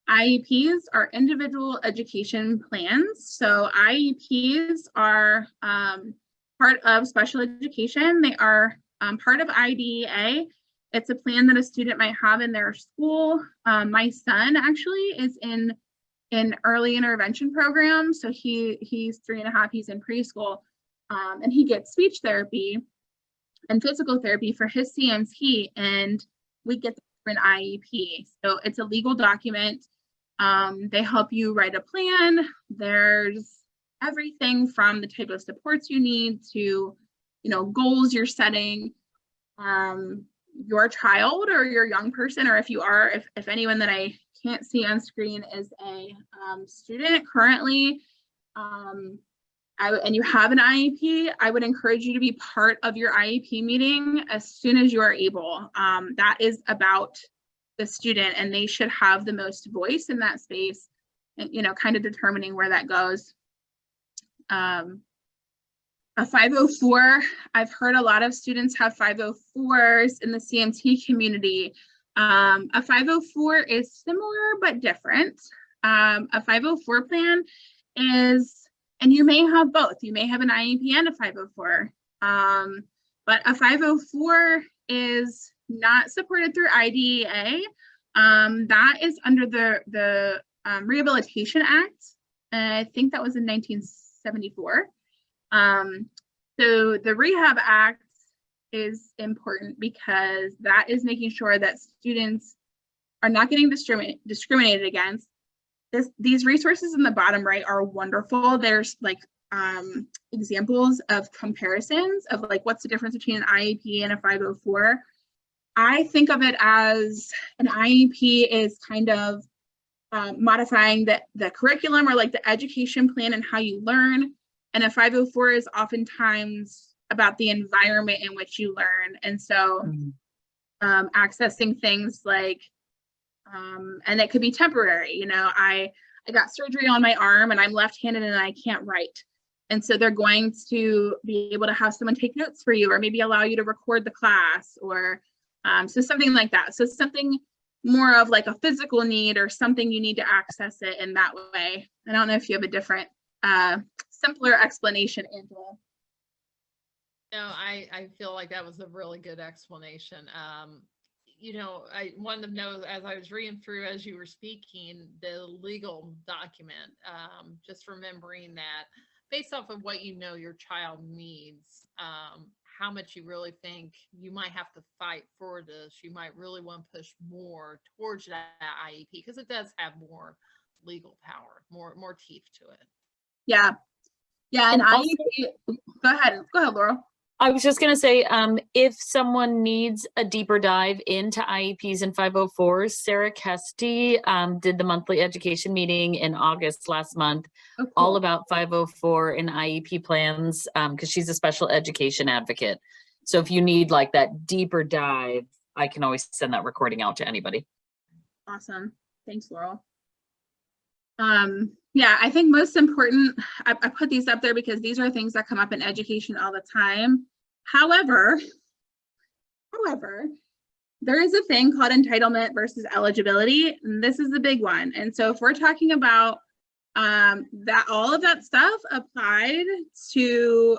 Speaker 3: IEPs are individual education plans. So IEPs are part of special education. They are part of IDEA. It's a plan that a student might have in their school. My son actually is in in early intervention programs. So he's 3.5, he's in preschool, and he gets speech therapy and physical therapy for his CMT, and we get an IEP. So it's a legal document. They help you write a plan. There's everything from the type of supports you need to, goals you're setting. Your child or your young person, or if anyone that I can't see on screen is a student currently, and you have an IEP, I would encourage you to be part of your IEP meeting as soon as you are able. That is about the student, and they should have the most voice in that space, and kind of determining where that goes. A 504, I've heard a lot of students have 504s in the CMT community. A 504 is similar but different. A 504 plan is, and you may have both. You may have an IEP and a 504. But a 504 is not supported through IDEA. That is under the Rehabilitation Act. I think that was in 1974. So the Rehab Act is important because that is making sure that students are not getting discriminated against. These resources in the bottom right are wonderful. There's like examples of comparisons of like what's the difference between an IEP and a 504. I think of it as an IEP is kind of modifying the curriculum or like the education plan and how you learn. And a 504 is oftentimes about the environment in which you learn. And so accessing things like, and it could be temporary, I got surgery on my arm and I'm left-handed and I can't write. And so they're going to be able to have someone take notes for you, or maybe allow you to record the class, or so something like that. So something more of like a physical need, or something you need to access it in that way. I don't know if you have a different, simpler explanation, Angela.
Speaker 4: No, I feel like that was a really good explanation. I wanted to know, as I was reading through as you were speaking, the legal document, just remembering that based off of what your child needs, how much you really think you might have to fight for this. You might really want to push more towards that IEP because it does have more legal power, more teeth to it.
Speaker 3: Yeah. Yeah, and IEP, go ahead, Laurel.
Speaker 1: I was just going to say, if someone needs a deeper dive into IEPs and 504s, Sarah Kesty did the monthly education meeting in August last month,
Speaker 3: Oh, cool.
Speaker 1: all about 504 and IEP plans, because she's a special education advocate. So if you need like that deeper dive, I can always send that recording out to anybody.
Speaker 3: Awesome. Thanks, Laurel. Yeah, I think most important, I put these up there because these are things that come up in education all the time. However, there is a thing called entitlement versus eligibility, and this is the big one. And so if we're talking about that, all of that stuff applied to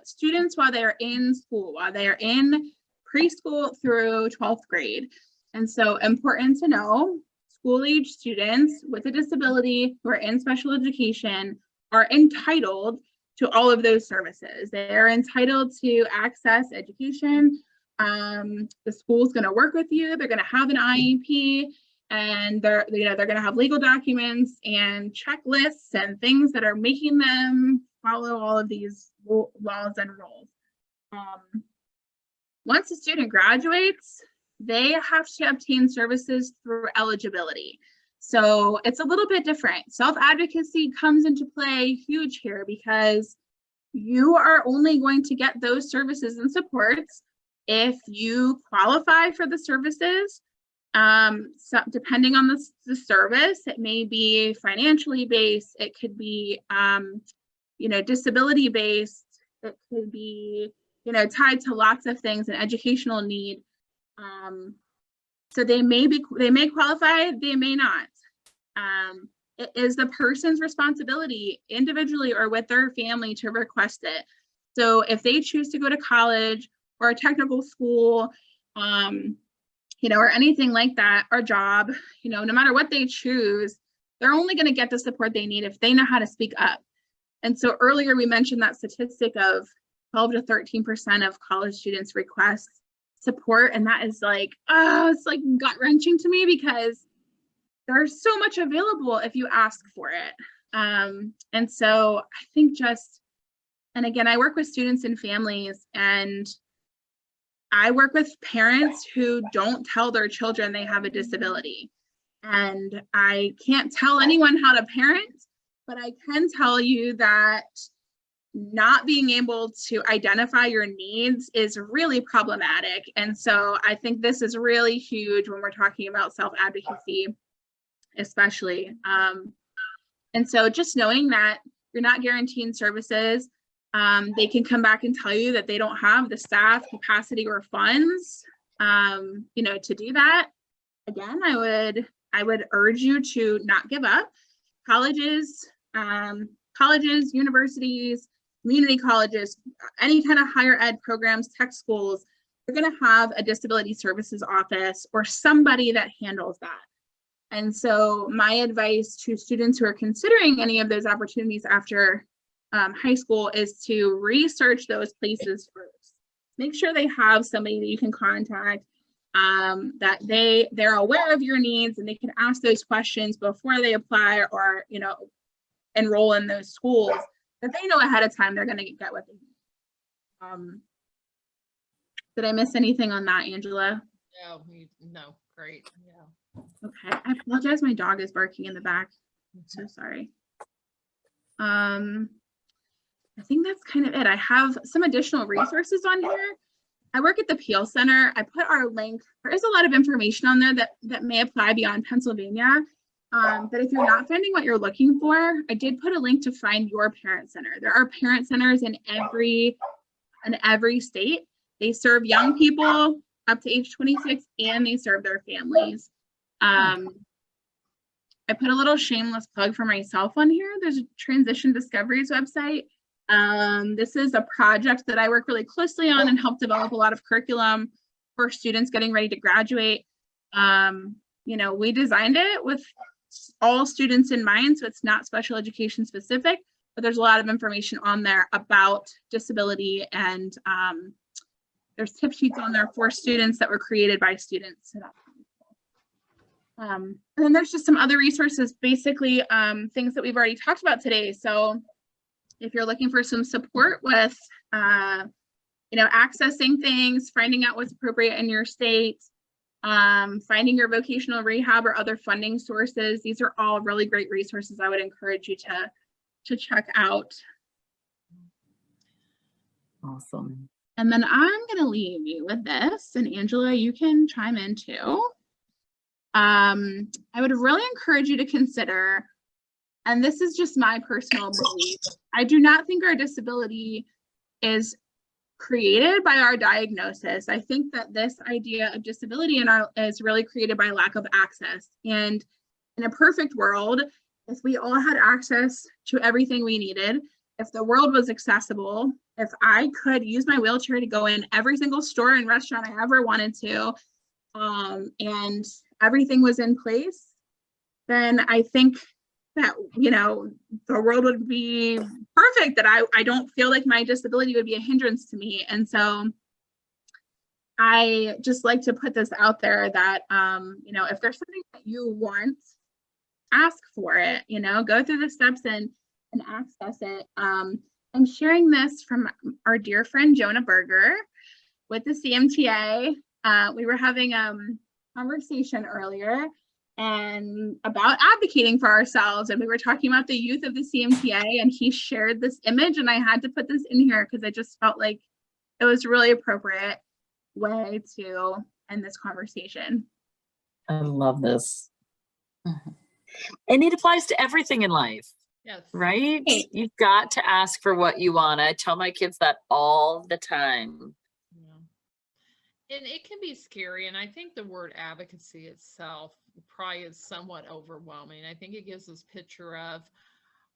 Speaker 3: students while they're in school, while they are in preschool through 12th grade. And so important to know, school-age students with a disability who are in special education are entitled to all of those services. They are entitled to access education. The school's going to work with you. They're going to have an IEP, and they're going to have legal documents and checklists and things that are making them follow all of these laws and rules. Once a student graduates, they have to obtain services through eligibility. So it's a little bit different. Self-advocacy comes into play huge here because you are only going to get those services and supports if you qualify for the services. So depending on the service, it may be financially based, it could be disability based, it could be tied to lots of things, an educational need. So they may qualify, they may not. It is the person's responsibility individually or with their family to request it. So if they choose to go to college or a technical school, or anything like that, or job, no matter what they choose, they're only going to get the support they need if they know how to speak up. And so earlier we mentioned that statistic of 12 to 13% of college students request support. And that is like, oh, it's like gut wrenching to me because there's so much available if you ask for it. And so I think and again, I work with students and families, and I work with parents who don't tell their children they have a disability. And I can't tell anyone how to parent, but I can tell you that not being able to identify your needs is really problematic. And so I think this is really huge when we're talking about self-advocacy, especially. And so just knowing that you're not guaranteeing services, they can come back and tell you that they don't have the staff, capacity, or funds, to do that. Again, I would urge you to not give up. Colleges, universities, community colleges, any kind of higher ed programs, tech schools, you're going to have a disability services office or somebody that handles that. And so my advice to students who are considering any of those opportunities after high school is to research those places first. Make sure they have somebody that you can contact, that they're aware of your needs and they can ask those questions before they apply or, enroll in those schools, that they know ahead of time they're going to get what they need. Did I miss anything on that, Angela?
Speaker 4: No, great. Yeah.
Speaker 3: Okay, I apologize. My dog is barking in the back. I'm so sorry. I think that's kind of it. I have some additional resources on here. I work at the Peel Center. I put our link. There is a lot of information on there that may apply beyond Pennsylvania. But if you're not finding what you're looking for, I did put a link to find your parent center. There are parent centers in every state. They serve young people up to age 26 and they serve their families. I put a little shameless plug for myself on here. There's a Transition Discoveries website. This is a project that I work really closely on and help develop a lot of curriculum for students getting ready to graduate. We designed it with all students in mind, so it's not special education specific, but there's a lot of information on there about disability, and there's tip sheets on there for students that were created by students. So that's and then there's just some other resources, basically things that we've already talked about today. So if you're looking for some support with, accessing things, finding out what's appropriate in your state, finding your vocational rehab or other funding sources, these are all really great resources I would encourage you to check out.
Speaker 1: Awesome.
Speaker 3: And then I'm going to leave you with this, and Angela, you can chime in too. I would really encourage you to consider, and this is just my personal belief, I do not think our disability is created by our diagnosis. I think that this idea of disability is really created by lack of access. And in a perfect world, if we all had access to everything we needed, if the world was accessible, if I could use my wheelchair to go in every single store and restaurant I ever wanted to, and everything was in place, then I think that, the world would be perfect, that I don't feel like my disability would be a hindrance to me. And so I just like to put this out there that, if there's something that you want, ask for it, go through the steps and access it. I'm sharing this from our dear friend, Jonah Berger with the CMTA. We were having a conversation earlier and about advocating for ourselves, and we were talking about the youth of the CMTA, and he shared this image, and I had to put this in here because I just felt like it was a really appropriate way to end this conversation.
Speaker 1: I love this. And it applies to everything in life.
Speaker 4: Yes.
Speaker 1: Right? You've got to ask for what you want. I tell my kids that all the time.
Speaker 4: Yeah. And it can be scary. And I think the word advocacy itself probably is somewhat overwhelming. I think it gives this picture of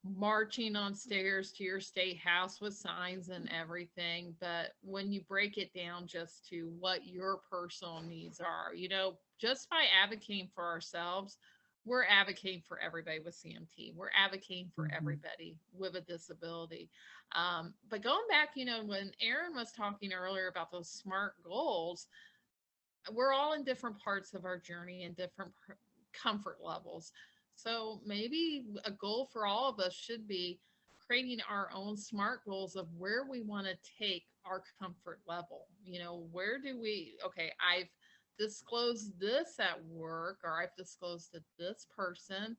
Speaker 4: marching on stairs to your state house with signs and everything. But when you break it down just to what your personal needs are, just by advocating for ourselves, we're advocating for everybody with CMT. We're advocating for
Speaker 2: Mhm.
Speaker 4: everybody with a disability. But going back, when Aaron was talking earlier about those SMART goals, we're all in different parts of our journey and different comfort levels. So maybe a goal for all of us should be creating our own SMART goals of where we want to take our comfort level. Where do we, okay, I've disclosed this at work, or I've disclosed to this person.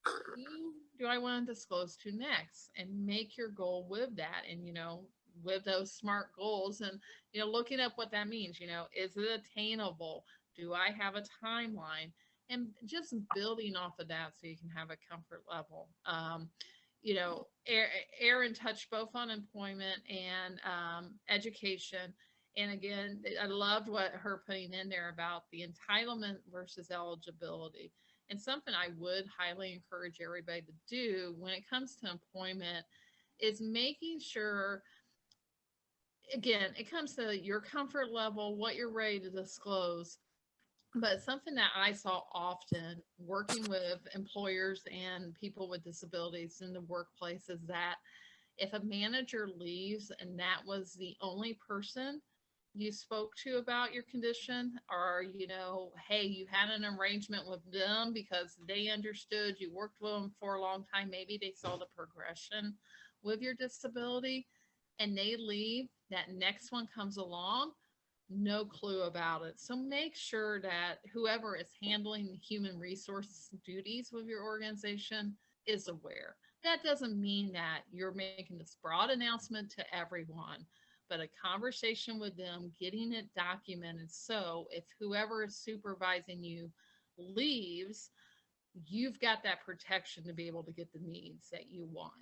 Speaker 4: Who do I want to disclose to next? And make your goal with that. And, with those SMART goals and, looking up what that means, is it attainable? Do I have a timeline? And just building off of that so you can have a comfort level. Aaron touched both on employment and education. And again, I loved what her putting in there about the entitlement versus eligibility. And something I would highly encourage everybody to do when it comes to employment is making sure, again, it comes to your comfort level, what you're ready to disclose. But something that I saw often working with employers and people with disabilities in the workplace is that if a manager leaves and that was the only person you spoke to about your condition, or, hey, you had an arrangement with them because they understood, you worked with them for a long time, maybe they saw the progression with your disability, and they leave, that next one comes along, no clue about it. So make sure that whoever is handling human resource duties with your organization is aware. That doesn't mean that you're making this broad announcement to everyone, but a conversation with them, getting it documented. So if whoever is supervising you leaves, you've got that protection to be able to get the needs that you want.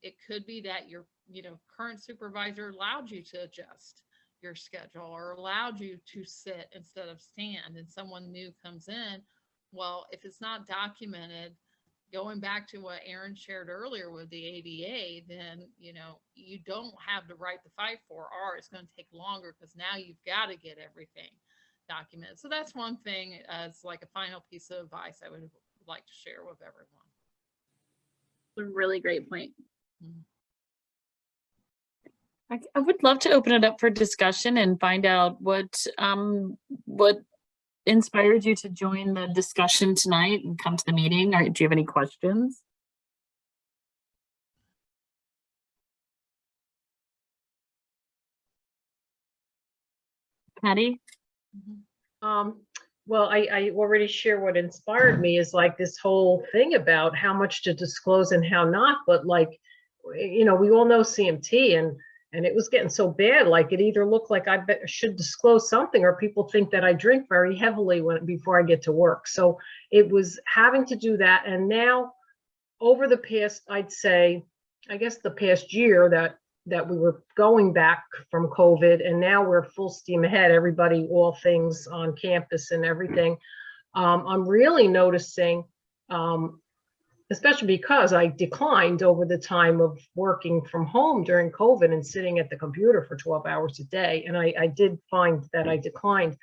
Speaker 4: It could be that your current supervisor allowed you to adjust your schedule or allowed you to sit instead of stand, and someone new comes in. Well, if it's not documented, going back to what Aaron shared earlier with the ADA, then you don't have the right to fight for, or it's going to take longer because now you've got to get everything documented. So that's one thing as like a final piece of advice I would like to share with everyone.
Speaker 1: A really great point.
Speaker 4: Mhm.
Speaker 1: I would love to open it up for discussion and find out what inspired you to join the discussion tonight and come to the meeting. Or do you have any questions? Patty?
Speaker 5: Well, I already share what inspired me is like this whole thing about how much to disclose and how not, but like, we all know CMT and it was getting so bad, like it either looked like I should disclose something or people think that I drink very heavily before I get to work. So it was having to do that. And now over the past, I'd say, I guess the past year that we were going back from COVID and now we're full steam ahead, everybody, all things on campus and everything. I'm really noticing, especially because I declined over the time of working from home during COVID and sitting at the computer for 12 hours a day. And I did find that I declined,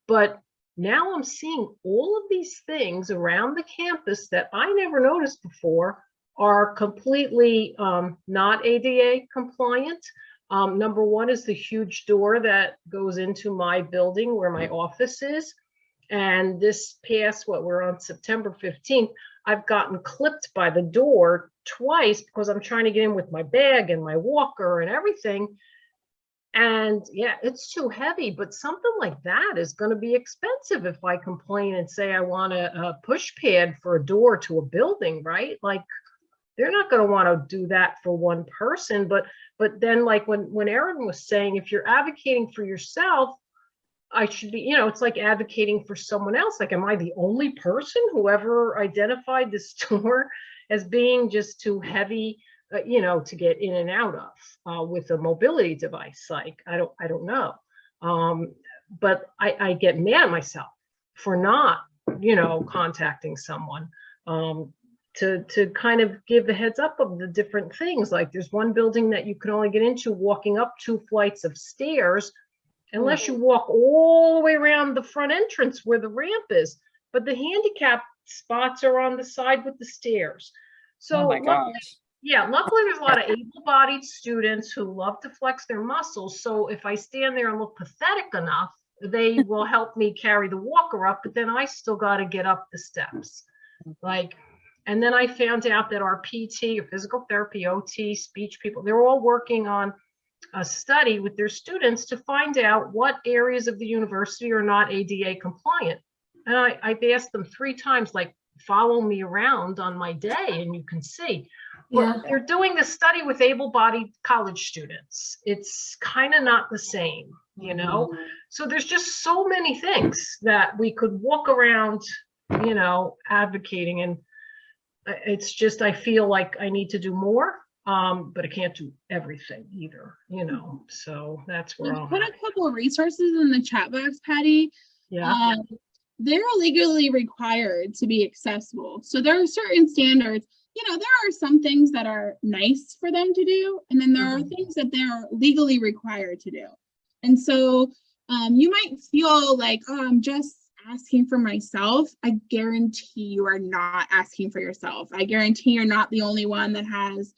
Speaker 5: but now I'm seeing all of these things around the campus that I never noticed before are completely not ADA compliant. Number one is the huge door that goes into my building where my office is. And this past, we're on September 15th, I've gotten clipped by the door twice because I'm trying to get in with my bag and my walker and everything. And yeah, it's too heavy, but something like that is going to be expensive if I complain and say I want a push pad for a door to a building, right? Like they're not going to want to do that for one person. But then like when Erin was saying, if you're advocating for yourself, I should be, it's like advocating for someone else. Like, am I the only person who ever identified this door as being just too heavy, to get in and out of with a mobility device? Like, I don't know. But I get mad at myself for not, contacting someone to kind of give the heads up of the different things. Like there's one building that you can only get into walking up 2 flights of stairs, unless you walk all the way around the front entrance where the ramp is.
Speaker 9: but the handicap spots are on the side with the stairs. So
Speaker 2: Oh my
Speaker 9: luckily,
Speaker 2: gosh.
Speaker 9: yeah, luckily there's a lot of able-bodied students who love to flex their muscles. So if I stand there and look pathetic enough, they will help me carry the walker up, but then I still got to get up the steps. Like, and then I found out that our PT, or physical therapy, OT, speech people, they're all working on a study with their students to find out what areas of the university are not ADA compliant. And I've asked them 3 times, like, follow me around on my day and you can see. Well, they're doing this study with able-bodied college students. It's kind of not the same, you know? So there's just so many things that we could walk around, you know, advocating. And it's just, I feel like I need to do more, but I can't do everything either, you know? So that's where
Speaker 3: We
Speaker 9: I'm
Speaker 3: put
Speaker 9: at.
Speaker 3: a couple of resources in the chat box, Patty.
Speaker 9: Yeah.
Speaker 3: They're legally required to be accessible. So there are certain standards. You know, there are some things that are nice for them to do, and then there are things that they're legally required to do. And so you might feel like, oh, I'm just asking for myself. I guarantee you are not asking for yourself. I guarantee you're not the only one that has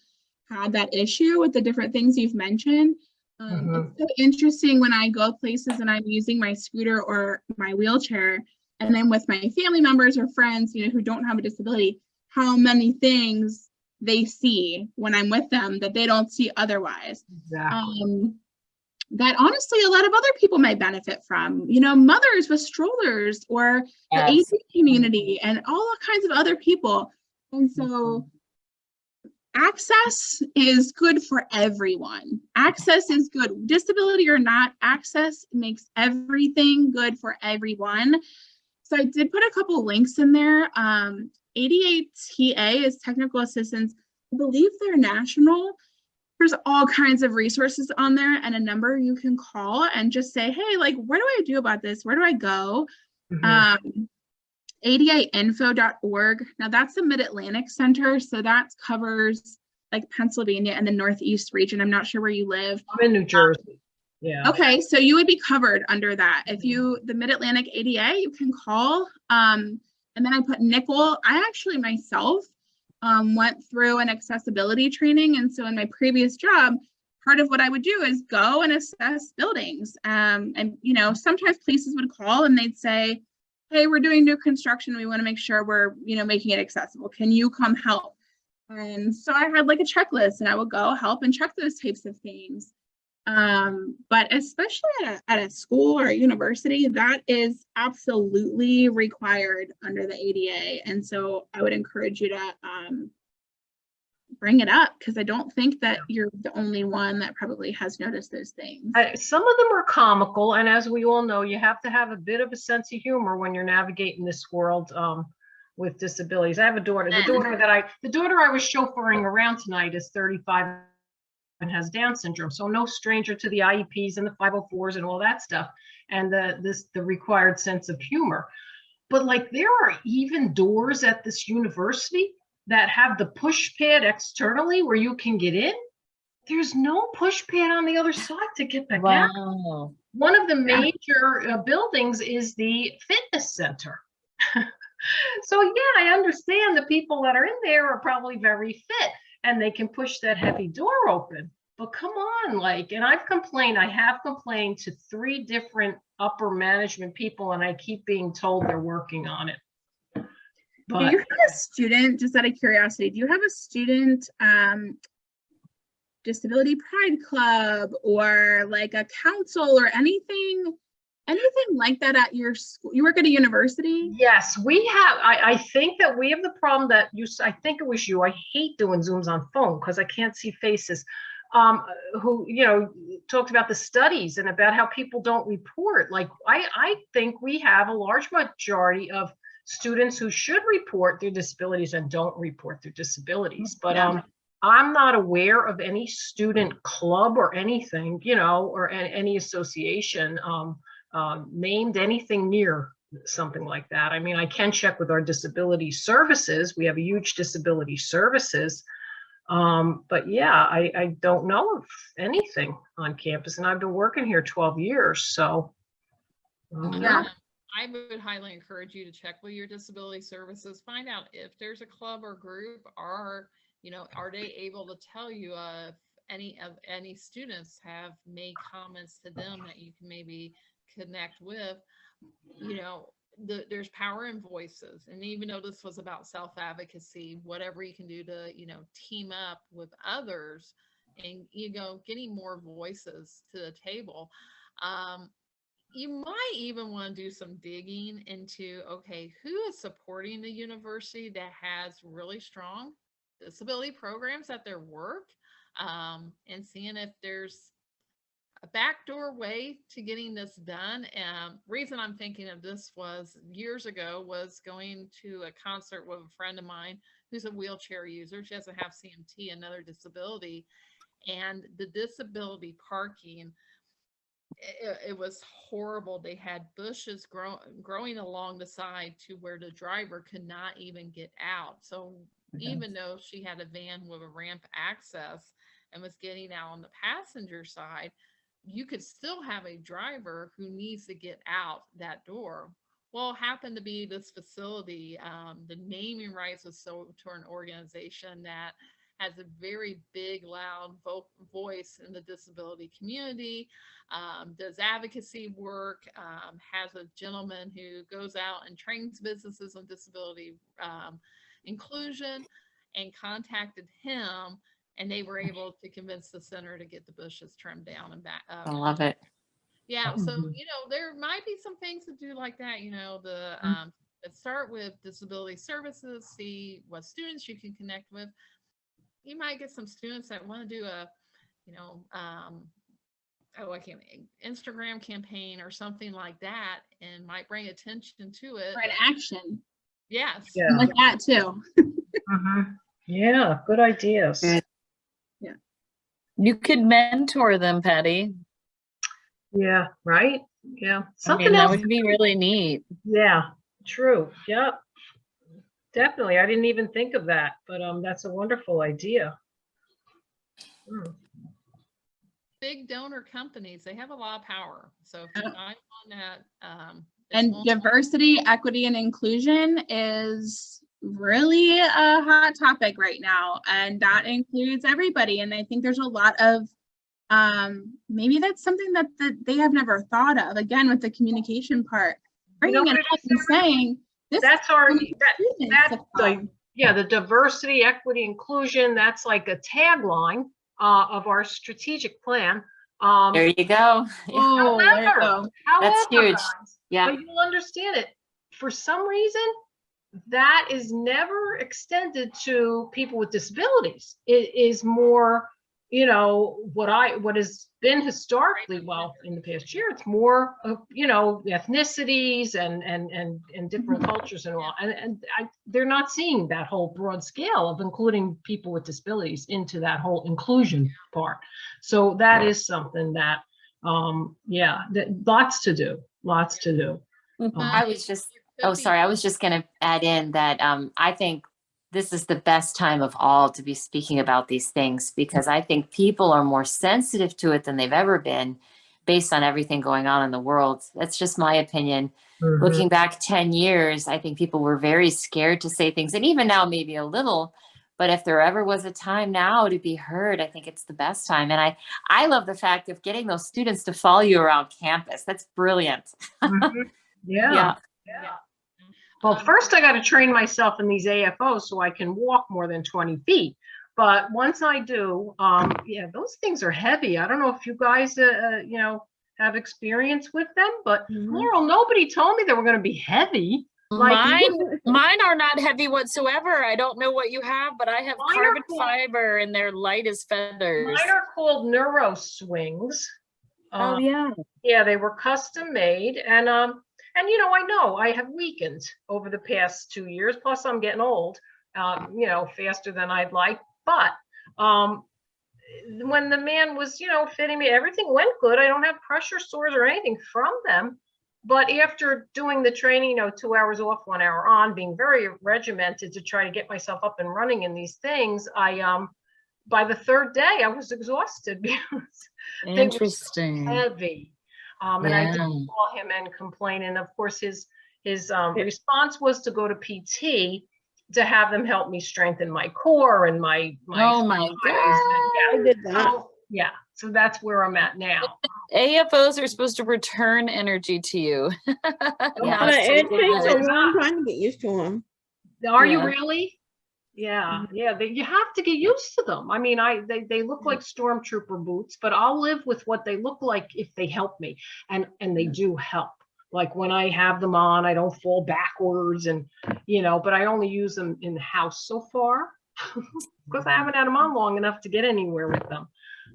Speaker 3: had that issue with the different things you've mentioned. It's so interesting when I go places and I'm using my scooter or my wheelchair, and then with my family members or friends, you know, who don't have a disability, how many things they see when I'm with them that they don't see otherwise.
Speaker 9: Exactly.
Speaker 3: That honestly, a lot of other people might benefit from, you know, mothers with strollers or the
Speaker 1: Yes.
Speaker 3: AD community and all kinds of other people. And so access is good for everyone. Access is good. Disability or not, access makes everything good for everyone. So I did put a couple links in there. ADA-TA is technical assistance. I believe they're national. There's all kinds of resources on there and a number you can call and just say, hey, like, what do I do about this? Where do I go? ADAinfo.org. Now that's the Mid-Atlantic Center. So that covers like Pennsylvania and the Northeast region. I'm not sure where you live.
Speaker 9: I'm in New Jersey. Yeah.
Speaker 3: Okay, so you would be covered under that. If you, the Mid-Atlantic ADA, you can call. And then I put nickel. I actually myself went through an accessibility training. And so in my previous job, part of what I would do is go and assess buildings. And, you know, sometimes places would call and they'd say, hey, we're doing new construction. We want to make sure we're, you know, making it accessible. Can you come help? And so I had like a checklist and I would go help and check those types of things. But especially at a school or a university, that is absolutely required under the ADA. And so I would encourage you to bring it up, because I don't think that you're the only one that probably has noticed those things.
Speaker 9: Some of them are comical, and as we all know, you have to have a bit of a sense of humor when you're navigating this world with disabilities. I have a daughter. The daughter I was chauffeuring around tonight is 35 and has Down syndrome, so no stranger to the IEPs and the 504s and all that stuff, and the required sense of humor. But like, there are even doors at this university that have the push pad externally where you can get in. There's no push pad on the other side to get back out. One of the major buildings is the fitness center. So yeah, I understand the people that are in there are probably very fit and they can push that heavy door open. But come on, like, and I have complained to 3 different upper management people, and I keep being told they're working on it. But
Speaker 3: do you have a student, just out of curiosity, do you have a student disability pride club or like a council or anything like that at your school? You work at a university?
Speaker 9: Yes, we have. I think that we have the problem that I think it was you. I hate doing Zooms on phone because I can't see faces. Who, you know, talked about the studies and about how people don't report. Like, I think we have a large majority of students who should report their disabilities and don't report their disabilities. But I'm not aware of any student club or anything, you know, or any association named anything near something like that. I mean, I can check with our disability services. We have a huge disability services. But yeah, I don't know of anything on campus, and I've been working here 12 years. So
Speaker 3: Yeah.
Speaker 4: I would highly encourage you to check with your disability services, find out if there's a club or group, or, are they able to tell you if any students have made comments to them that you can maybe connect with. There's power in voices. And even though this was about self-advocacy, whatever you can do to, team up with others and, getting more voices to the table. You might even want to do some digging into, okay, who is supporting the university that has really strong disability programs at their work, and seeing if there's a backdoor way to getting this done. Reason I'm thinking of this was years ago was going to a concert with a friend of mine who's a wheelchair user. She doesn't have CMT, another disability, and the disability parking, it was horrible. They had bushes growing along the side to where the driver could not even get out. So even though she had a van with a ramp access and was getting out on the passenger side, you could still have a driver who needs to get out that door. Well, it happened to be this facility. The naming rights was sold to an organization that has a very big, loud voice in the disability community, does advocacy work, has a gentleman who goes out and trains businesses on disability inclusion, and contacted him, and they were able to convince the center to get the bushes trimmed down and back up.
Speaker 1: I love it.
Speaker 4: Yeah, so there might be some things to do like that. Let's start with disability services, see what students you can connect with. You might get some students that want to do a, Instagram campaign or something like that, and might bring attention to it.
Speaker 3: For an action.
Speaker 4: Yes.
Speaker 9: Yeah.
Speaker 3: Like that too.
Speaker 9: Yeah, good ideas.
Speaker 1: Good.
Speaker 3: Yeah.
Speaker 1: You could mentor them, Patty.
Speaker 9: Yeah, right? Yeah.
Speaker 1: I
Speaker 9: Something
Speaker 1: mean, that
Speaker 9: else.
Speaker 1: would be really neat.
Speaker 9: Yeah, true. Yep. Definitely. I didn't even think of that, but that's a wonderful idea.
Speaker 4: Big donor companies, they have a lot of power. So if you find one that
Speaker 3: And diversity, equity, and inclusion is really a hot topic right now, and that includes everybody. And I think there's a lot of maybe that's something that they have never thought of. Again, with the communication part, bringing it up and saying this.
Speaker 9: That's the diversity, equity, inclusion. That's like a tagline of our strategic plan.
Speaker 1: There you go.
Speaker 3: Oh, there you go.
Speaker 1: That's huge.
Speaker 9: Guys,
Speaker 1: Yeah.
Speaker 9: but you'll understand it. For some reason, that is never extended to people with disabilities. It is more, what has been historically, well, in the past year, it's more of, ethnicities and different cultures and all. And they're not seeing that whole broad scale of including people with disabilities into that whole inclusion part. So that is something that, lots to do.
Speaker 1: I was just going to add in that I think this is the best time of all to be speaking about these things, because I think people are more sensitive to it than they've ever been based on everything going on in the world. That's just my opinion.
Speaker 9: Mm-hmm.
Speaker 1: Looking back 10 years, I think people were very scared to say things, and even now maybe a little, but if there ever was a time now to be heard, I think it's the best time. And I love the fact of getting those students to follow you around campus. That's brilliant.
Speaker 9: Mm-hmm.
Speaker 1: Yeah.
Speaker 9: Well, first I got to train myself in these AFOs so I can walk more than 20 feet. But once I do, those things are heavy. I don't know if you guys, have experience with them, but Laurel, nobody told me they were going to be heavy.
Speaker 1: Mine are not heavy whatsoever. I don't know what you have, but I have carbon fiber and they're light as feathers.
Speaker 9: Mine are called Neuro Swings.
Speaker 1: Oh yeah.
Speaker 9: Yeah, they were custom made, and I know I have weakened over the past 2 years. Plus, I'm getting old, faster than I'd like. But when the man was, fitting me, everything went good. I don't have pressure sores or anything from them. But after doing the training, 2 hours off, 1 hour on, being very regimented to try to get myself up and running in these things, by the third day, I was exhausted because
Speaker 1: Interesting.
Speaker 9: they were so heavy. And I did
Speaker 1: Yeah.
Speaker 9: call him and complain. And of course, his response was to go to PT to have them help me strengthen my core and my
Speaker 1: Oh my
Speaker 8: I
Speaker 1: God.
Speaker 8: did that.
Speaker 9: So that's where I'm at now.
Speaker 1: AFOs are supposed to return energy to you.
Speaker 9: Yeah.
Speaker 8: But it takes a
Speaker 1: Good.
Speaker 8: long time to get used to them.
Speaker 9: Are you
Speaker 1: Yeah.
Speaker 9: really? Yeah, you have to get used to them. I mean, they look like stormtrooper boots, but I'll live with what they look like if they help me, and they do help. Like when I have them on, I don't fall backwards, and but I only use them in the house so far because I haven't had them on long enough to get anywhere with them.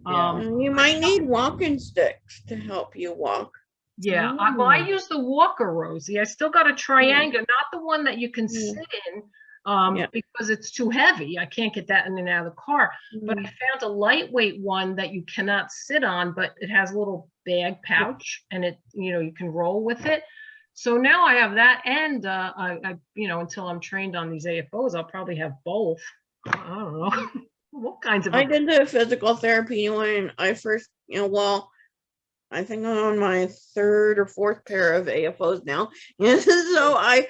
Speaker 1: Yeah.
Speaker 8: And you might need walking sticks to help you walk.
Speaker 9: Yeah, I use the walker, Rosie. I still got a triangle, not the one that you can sit in, because it's too heavy. I can't get that in and out of the car. But I found a lightweight one that you cannot sit on, but it has a little bag pouch, and it you can roll with it. So now I have that, and I until I'm trained on these AFOs, I'll probably have both. I don't know what kinds of.
Speaker 8: I did the physical therapy when I first, I think I'm on my third or fourth pair of AFOs now. And so I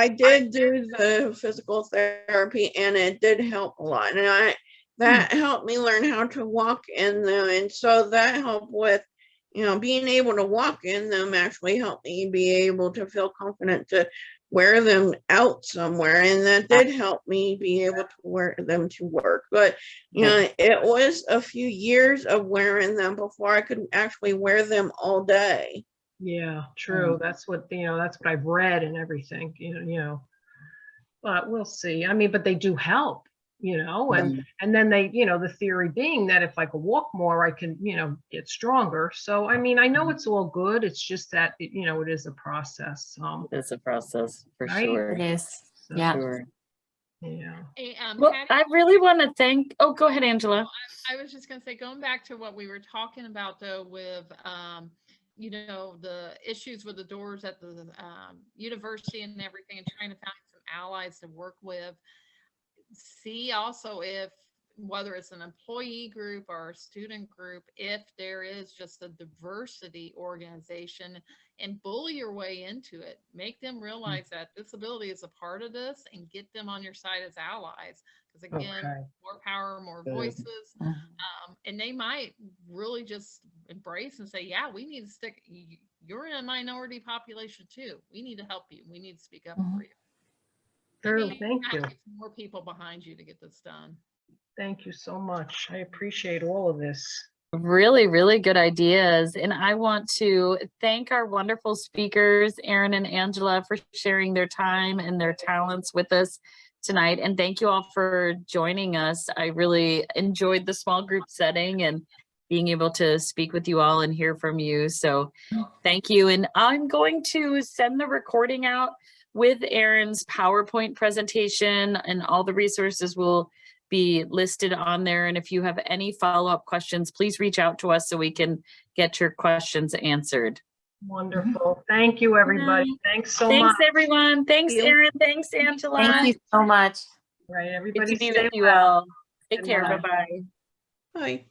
Speaker 8: did do the physical therapy, and it did help a lot. And that helped me learn how to walk in them. And so that helped with, being able to walk in them actually helped me be able to feel confident to wear them out somewhere, and that did help me be able to wear them to work. But it was a few years of wearing them before I could actually wear them all day.
Speaker 9: Yeah, true. That's what that's what I've read and everything. But we'll see. I mean, but they do help. And then they, the theory being that if I could walk more, I can, get stronger. So, I mean, I know it's all good. It's just that, it is a process.
Speaker 1: It's a process for
Speaker 9: Right?
Speaker 1: sure.
Speaker 10: It is.
Speaker 9: So,
Speaker 10: Yeah.
Speaker 1: Sure.
Speaker 9: Yeah.
Speaker 4: Hey,
Speaker 1: Well,
Speaker 4: Patty,
Speaker 1: I really want to thank, oh, go ahead, Angela.
Speaker 4: I was just going to say, going back to what we were talking about though, with, the issues with the doors at the university and everything, and trying to find some allies to work with. See also if, whether it's an employee group or a student group, if there is just a diversity organization, and bully your way into it. Make them realize that disability is a part of this, and get them on your side as allies. Because again, more power, more voices. And they might really just embrace and say, yeah, we need to stick, you're in a minority population too. We need to help you. We need to speak up for you.
Speaker 9: Sure, thank you.
Speaker 4: More people behind you to get this done.
Speaker 9: Thank you so much. I appreciate all of this.
Speaker 1: Really, really good ideas. And I want to thank our wonderful speakers, Erin and Angela, for sharing their time and their talents with us tonight. And thank you all for joining us. I really enjoyed the small group setting and being able to speak with you all and hear from you. So thank you. And I'm going to send the recording out with Erin's PowerPoint presentation, and all the resources will be listed on there. And if you have any follow-up questions, please reach out to us so we can get your questions answered.
Speaker 9: Wonderful. Thank you, everybody. Thanks so much.
Speaker 1: Thanks, everyone. Thanks, Erin. Thanks, Angela.
Speaker 10: Thank you so much.
Speaker 9: Right,
Speaker 1: Good
Speaker 9: everybody
Speaker 1: to be
Speaker 9: stay
Speaker 1: with you
Speaker 9: well.
Speaker 1: all. Take care.
Speaker 9: Bye.
Speaker 1: Bye-bye.
Speaker 8: Bye.